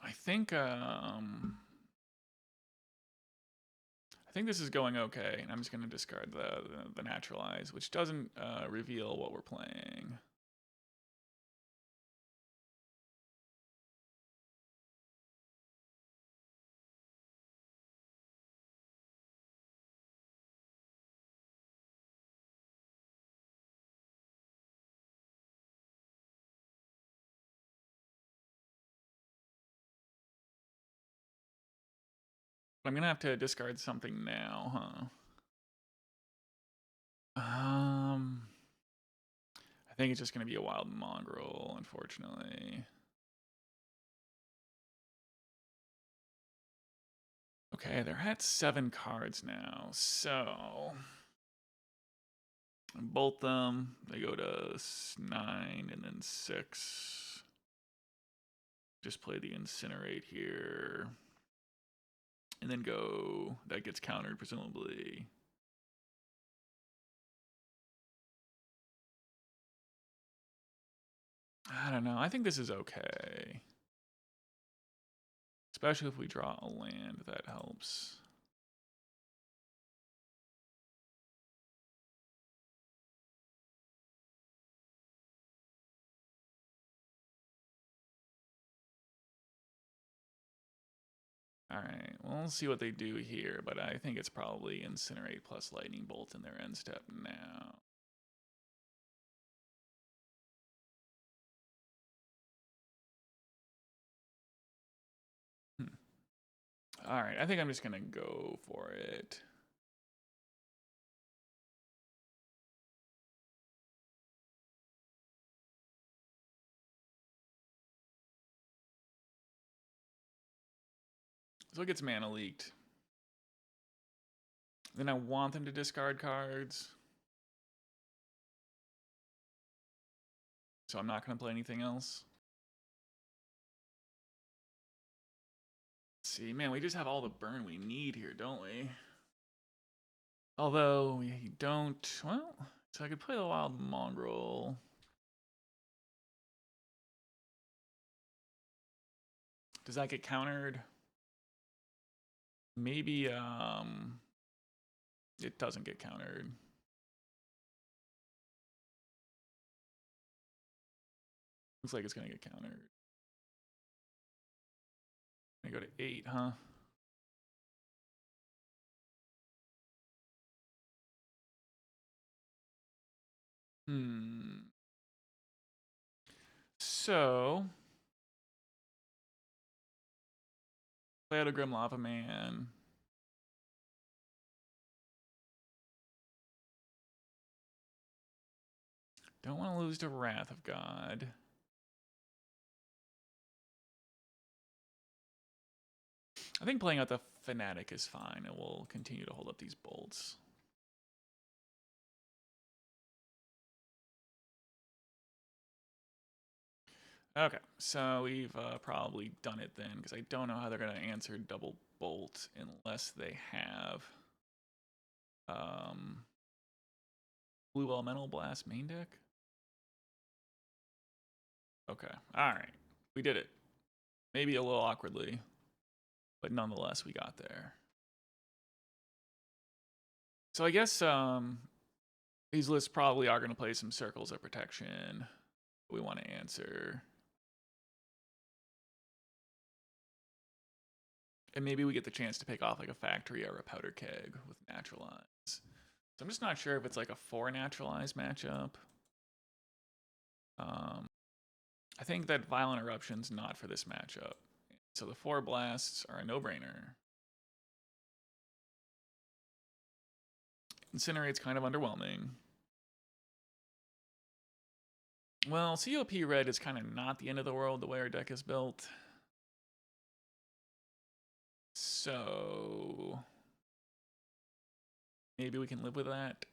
I think this is going okay, and I'm just going to discard the Naturalize, which doesn't reveal what we're playing. I'm going to have to discard something now, huh? I think it's just going to be a Wild Mongrel, unfortunately. Okay, they're at 7 cards now, so... bolt them, they go to 9 and then 6. Just play the Incinerate here. And then go, that gets countered presumably. I don't know, I think this is okay. Especially if we draw a land, that helps. Alright, well, we'll see what they do here, but I think it's probably Incinerate plus Lightning Bolt in their end step now. Alright, I think I'm just gonna go for it. So it gets mana leaked. Then I want them to discard cards. So I'm not going to play anything else. Let's see, man, we just have all the burn we need here, don't we? Although we don't, well, so I could play the Wild Mongrel. Does that get countered? Maybe it doesn't get countered. Looks like it's gonna get countered. I go to 8, huh? So, play out a Grim Lavaman. Don't want to lose to Wrath of God. I think playing out the Fanatic is fine, and we'll continue to hold up these bolts. Okay, so we've probably done it then, because I don't know how they're going to answer double bolt unless they have Blue Elemental Blast main deck. Okay, alright, we did it. Maybe a little awkwardly, but nonetheless we got there. So I guess these lists probably are going to play some Circles of Protection we want to answer. And maybe we get the chance to pick off like a Factory or a Powder Keg with Naturalize. So I'm just not sure if it's like a 4 Naturalize matchup. I think that Violent Eruption's not for this matchup. So the 4 blasts are a no-brainer. Incinerate's kind of underwhelming. Well, COP Red is kind of not the end of the world the way our deck is built. So maybe we can live with that.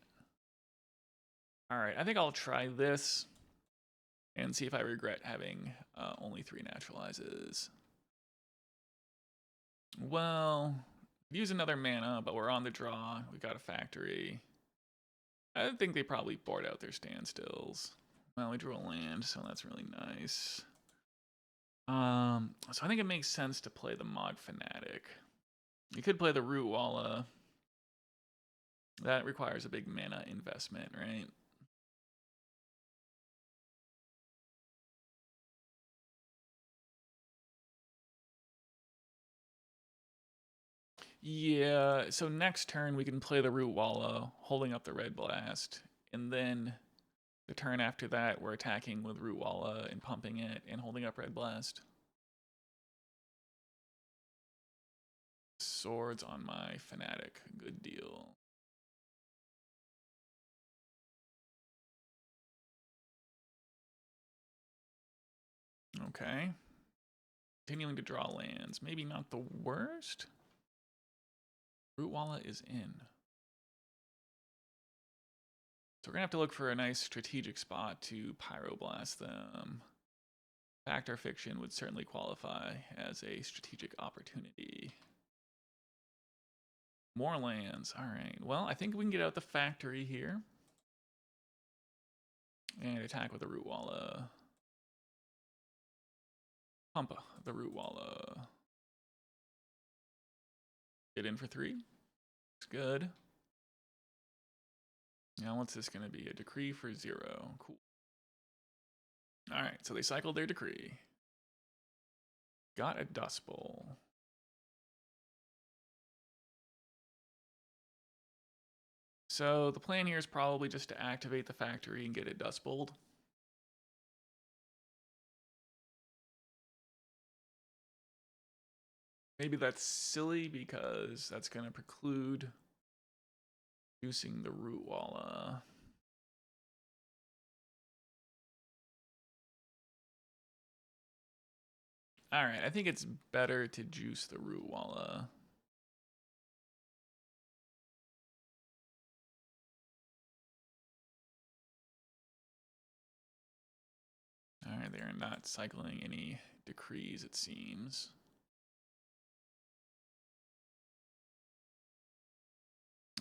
Alright, I think I'll try this and see if I regret having only 3 Naturalizes. Well, use another mana, but we're on the draw. We got a Factory. I think they probably board out their standstills. Well, we drew a land, so that's really nice. So I think it makes sense to play the Mogg Fanatic. You could play the Rootwalla. That requires a big mana investment, right? Yeah, so next turn we can play the Rootwalla, holding up the Red Blast, and then the turn after that we're attacking with Rootwalla and pumping it and holding up Red Blast. Swords on my Fanatic, good deal. Okay. Continuing to draw lands, maybe not the worst. Rootwalla is in. So we're going to have to look for a nice strategic spot to Pyroblast them. Fact or Fiction would certainly qualify as a strategic opportunity. More lands. All right. Well, I think we can get out the Factory here. And attack with the Rootwalla. Pump the Rootwalla. Get in for 3. Looks good. Now what's this going to be? A Decree for 0. Cool. Alright, so they cycled their Decree. Got a Dust Bowl. So the plan here is probably just to activate the Factory and get it Dust Bowled. Maybe that's silly because that's going to preclude using the Rootwalla. Alright, I think it's better to juice the Rootwalla. Alright, they're not cycling any decrees, it seems.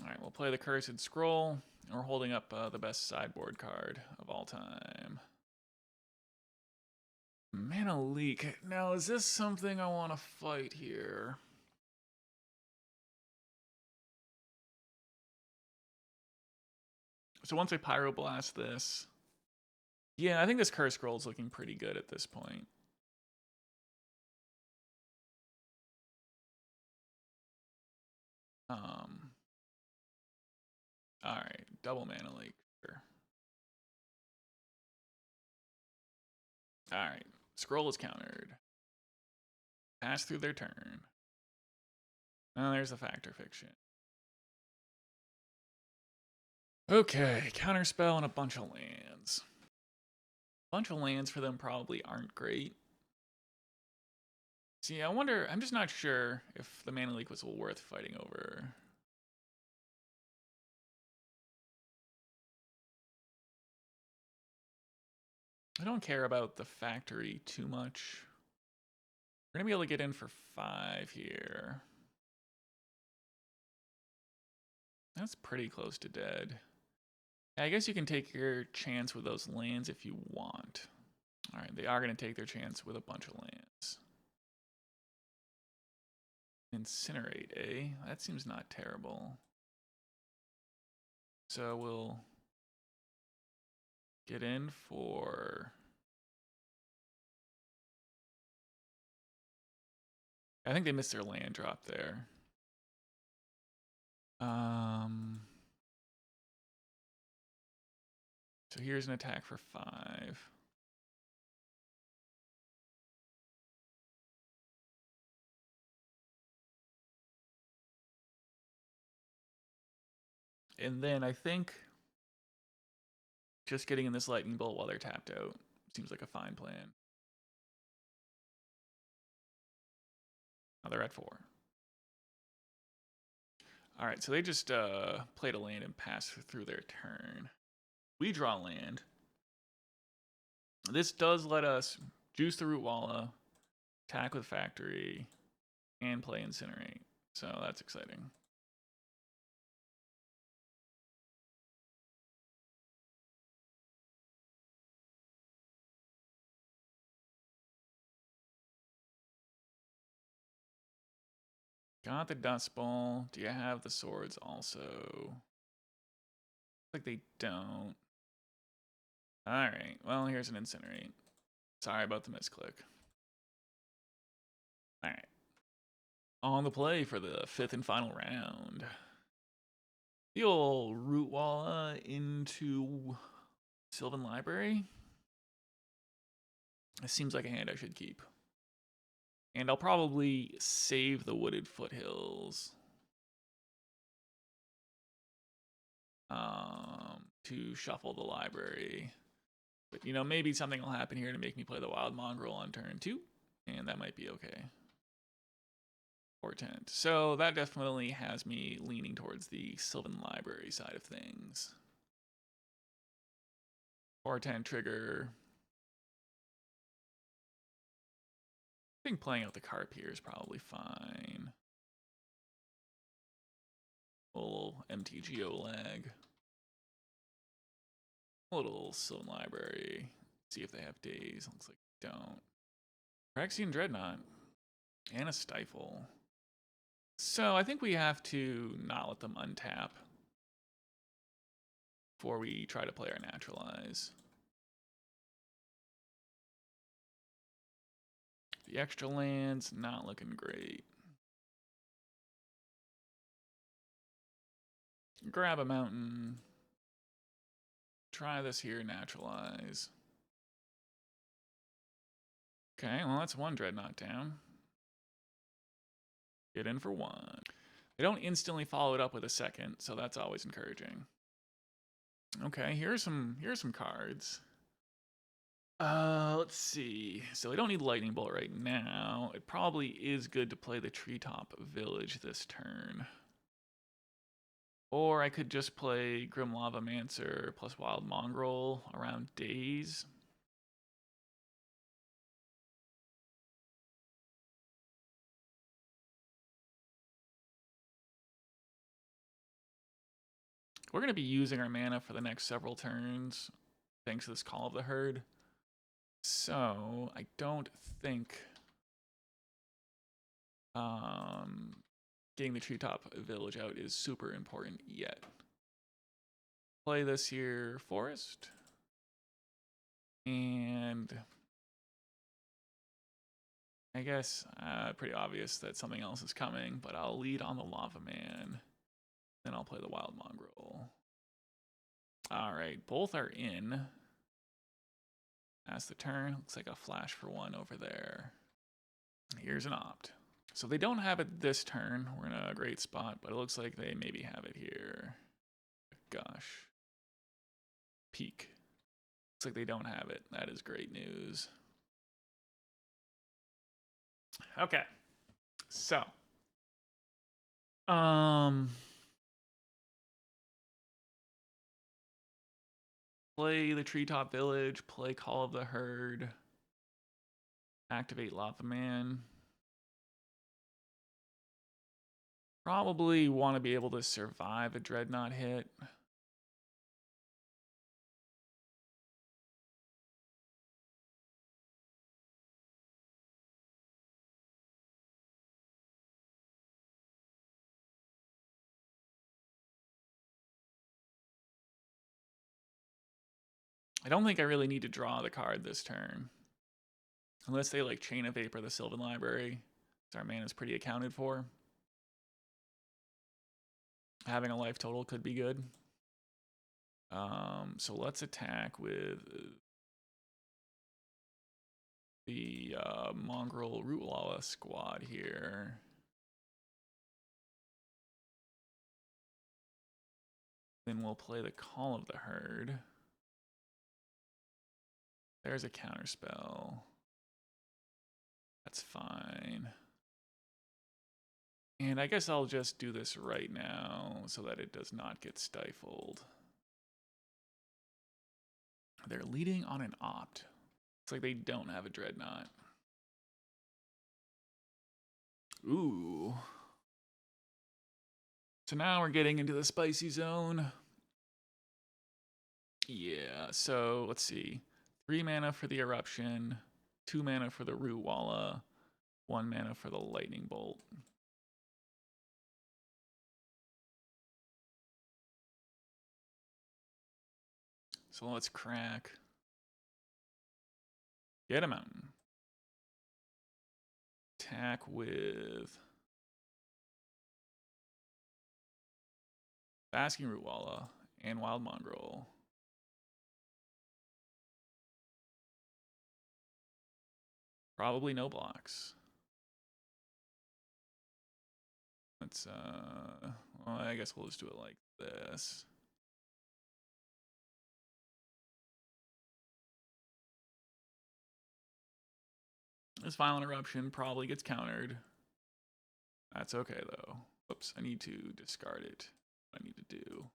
Alright, we'll play the Cursed Scroll, and we're holding up the best sideboard card of all time. Mana Leak. Now, is this something I want to fight here? So once I Pyroblast this... Yeah, I think this Curse Scroll is looking pretty good at this point. Alright, double Mana Leak. Sure. Alright. Scroll is countered. Pass through their turn. Oh, there's the Factor Fiction. Okay, counterspell and a bunch of lands. A bunch of lands for them probably aren't great. See, I wonder, I'm just not sure if the mana leak was worth fighting over. I don't care about the factory too much. We're gonna be able to get in for 5 here. That's pretty close to dead. I guess you can take your chance with those lands if you want. Alright, they are gonna take their chance with a bunch of lands. Incinerate, eh? That seems not terrible. So we'll get in for... I think they missed their land drop there. So here's an attack for 5. And then I think just getting in this lightning bolt while they're tapped out seems like a fine plan. Now they're at 4. All right, so they just played a land and passed through their turn. We draw land. This does let us juice the Rootwalla, attack with Factory, and play Incinerate. So that's exciting. Got the Dust Bowl. Do you have the swords also? Like they don't. Alright, well, here's an Incinerate. Sorry about the misclick. Alright. On the play for the 5th and final round. The old Rootwalla into Sylvan Library. This seems like a hand I should keep. And I'll probably save the Wooded Foothills to shuffle the library. But, you know, maybe something will happen here to make me play the Wild Mongrel on turn 2, and that might be okay. Portent. So that definitely has me leaning towards the Sylvan Library side of things. Portent trigger. I think playing out the Carp here is probably fine. A little MTGO lag. A little Sylvan Library. See if they have days. Looks like they don't. Phyrexian Dreadnought. And a Stifle. So I think we have to not let them untap before we try to play our Naturalize. The extra land's not looking great. Grab a mountain. Try this here, Naturalize. Okay, well that's 1 Dreadnought down. Get in for 1. They don't instantly follow it up with a 2nd, so that's always encouraging. Okay, here's some cards. Let's see. So we don't need Lightning Bolt right now. It probably is good to play the Treetop Village this turn. Or I could just play Grim Lavamancer plus Wild Mongrel around days. We're going to be using our mana for the next several turns, thanks to this Call of the Herd. So I don't think getting the Treetop Village out is super important yet. Play this here Forest. And I guess pretty obvious that something else is coming, but I'll lead on the Lava Man. Then I'll play the Wild Mongrel. All right, both are in. Pass the turn. Looks like a flash for 1 over there. Here's an opt. So they don't have it this turn. We're in a great spot, but it looks like they maybe have it here. Gosh. Peak. Looks like they don't have it. That is great news. Okay. So. Play the Treetop Village, play Call of the Herd, activate Lavaman. Probably want to be able to survive a Dreadnought hit. I don't think I really need to draw the card this turn. Unless they like Chain of Vapor the Sylvan Library. So our mana is pretty accounted for. Having a life total could be good. So let's attack with the Mongrel Rootwalla squad here. Then we'll play the Call of the Herd. There's a counterspell. That's fine. And I guess I'll just do this right now so that it does not get stifled. They're leading on an opt. Looks like they don't have a Dreadnought. Ooh. So now we're getting into the spicy zone. Yeah, so let's see. 3 mana for the Eruption, 2 mana for the Rootwalla, 1 mana for the Lightning Bolt. So let's crack. Get a mountain. Attack with Basking Rootwalla and Wild Mongrel. Probably no blocks. Let's well, I guess we'll just do it like this. This Violent Eruption probably gets countered. That's okay though. Oops, I need to discard it. What I need to do.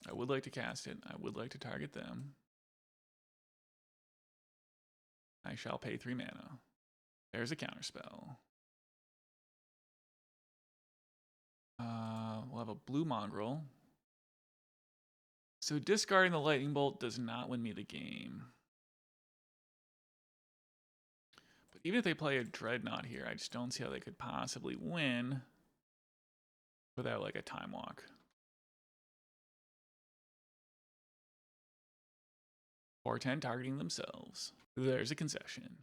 I would like to cast it. I would like to target them. I shall pay 3 mana. There's a counterspell. We'll have a blue Mongrel. So discarding the Lightning Bolt does not win me the game. But even if they play a Dreadnought here, I just don't see how they could possibly win without like a Time Walk. Or 10 targeting themselves. There's a concession.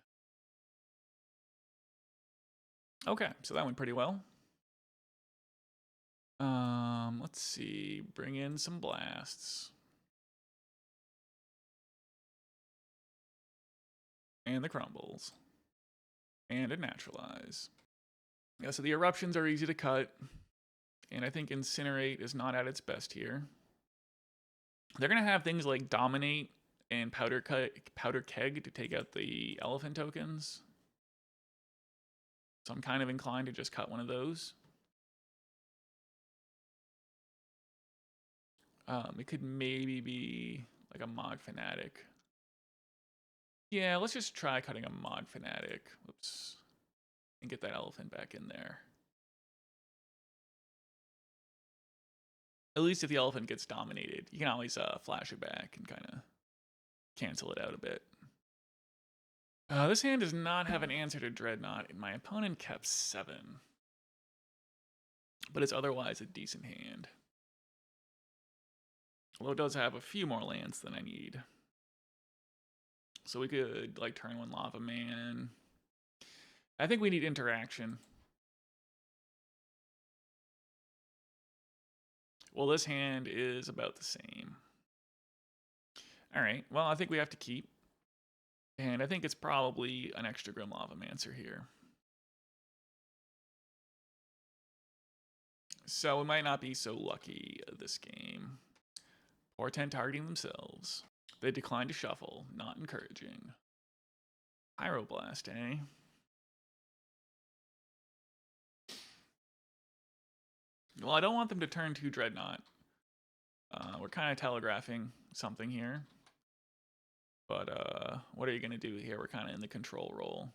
Okay, so that went pretty well. Let's see. Bring in some blasts. And the crumbles. And a naturalize. Yeah, so the eruptions are easy to cut. And I think Incinerate is not at its best here. They're going to have things like Dominate and Powder Keg to take out the elephant tokens. So I'm kind of inclined to just cut one of those. It could maybe be like a Mogg Fanatic. Yeah, let's just try cutting a Mogg Fanatic. Whoops. And get that elephant back in there. At least if the elephant gets dominated, you can always flash it back and kind of cancel it out a bit. This hand does not have an answer to Dreadnought, and my opponent kept 7. But it's otherwise a decent hand. Although it does have a few more lands than I need. So we could like turn 1 Lavaman. I think we need interaction. Well, this hand is about the same. All right, well, I think we have to keep. And I think it's probably an extra Grim Lavamancer here. So we might not be so lucky this game. Portent targeting themselves. They decline to shuffle. Not encouraging. Pyroblast, eh? Well, I don't want them to turn to Dreadnought. We're kind of telegraphing something here. But what are you going to do here? We're kind of in the control role.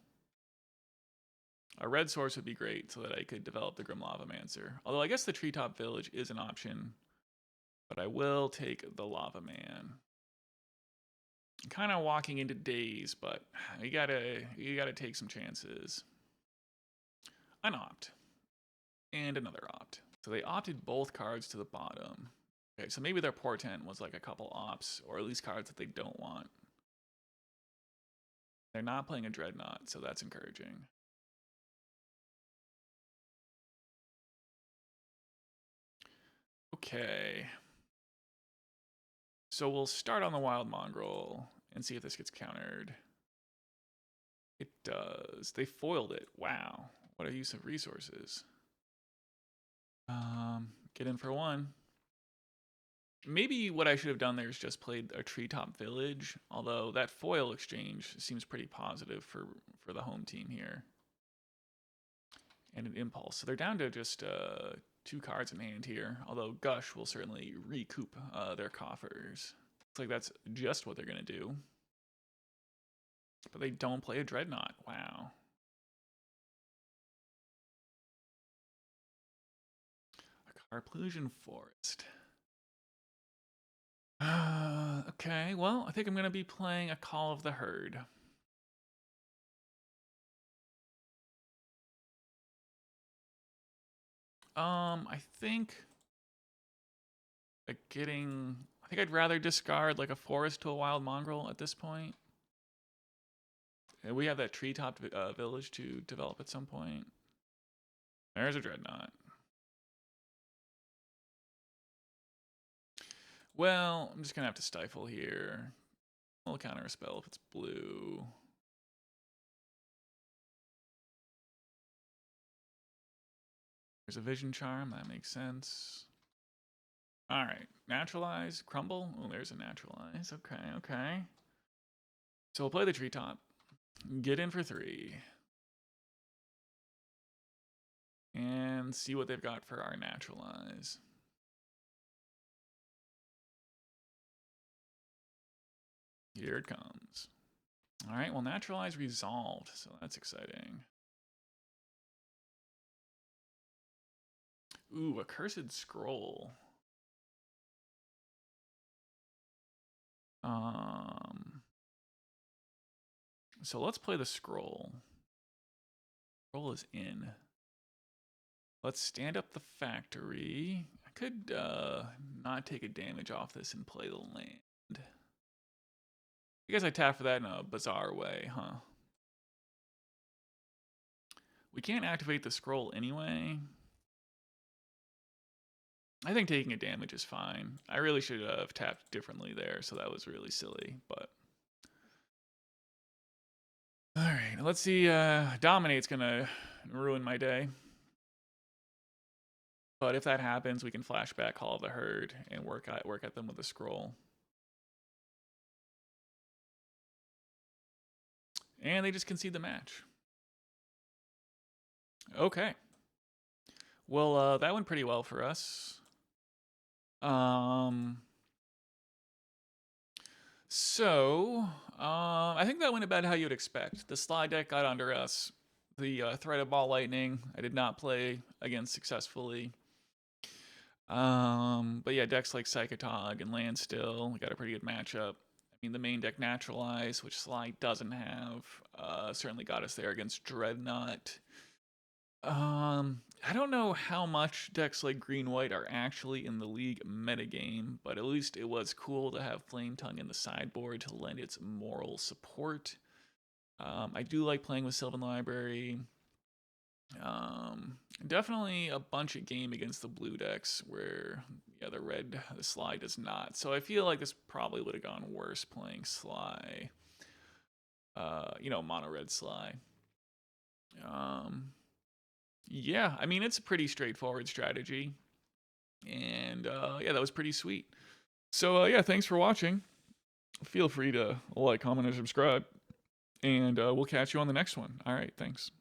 A red source would be great so that I could develop the Grim Lavamancer. Although I guess the Treetop Village is an option. But I will take the Lava Man. Kind of walking into days, but you gotta take some chances. An opt. And another opt. So they opted both cards to the bottom. Okay, so maybe their portent was like a couple opts, or at least cards that they don't want. They're not playing a Dreadnought, so that's encouraging. Okay. So we'll start on the Wild Mongrel and see if this gets countered. It does. They foiled it. Wow. What a use of resources. Get in for one. Maybe what I should have done there is just played a Treetop Village, although that foil exchange seems pretty positive for the home team here. And an Impulse. So they're down to just 2 cards in hand here, although Gush will certainly recoup their coffers. Looks like that's just what they're going to do. But they don't play a Dreadnought. Wow. A Karplusan Forest. Okay, well, I think I'm going to be playing a Call of the Herd. I think I'd rather discard like a forest to a Wild Mongrel at this point. And we have that Treetop Village to develop at some point. There's a Dreadnought. Well, I'm just going to have to stifle here. I'll counter a spell if it's blue. There's a Vision Charm. That makes sense. All right. Naturalize. Crumble. Oh, there's a Naturalize. Okay, okay. So we'll play the Treetop. Get in for 3. And see what they've got for our Naturalize. Here it comes. All right, well, Naturalize resolved, so that's exciting. Ooh, a Cursed Scroll. So let's play the Scroll. Scroll is in. Let's stand up the factory. I could not take a damage off this and play the land. I guess I tap for that in a bizarre way, huh? We can't activate the Scroll anyway. I think taking a damage is fine. I really should have tapped differently there, so that was really silly, but... Alright, let's see. Dominate's gonna ruin my day. But if that happens, we can flashback Call of the Herd and work at them with a Scroll. And they just concede the match. Okay. Well, that went pretty well for us. I think that went about how you'd expect. The slide deck got under us. The threat of Ball Lightning, I did not play against successfully. But yeah, decks like Psychotog and Landstill, we got a pretty good matchup. I mean, the main deck Naturalize, which Slide doesn't have, certainly got us there against Dreadnought. I don't know how much decks like Green-White are actually in the League metagame, but at least it was cool to have Flametongue in the sideboard to lend its moral support. I do like playing with Sylvan Library. Definitely a bunch of game against the blue decks where Yeah, the Sly does not. So I feel like this probably would have gone worse playing Sly. Mono red Sly. Yeah, I mean, it's a pretty straightforward strategy. And yeah, that was pretty sweet. So yeah, thanks for watching. Feel free to like, comment, and subscribe. And we'll catch you on the next one. All right, thanks.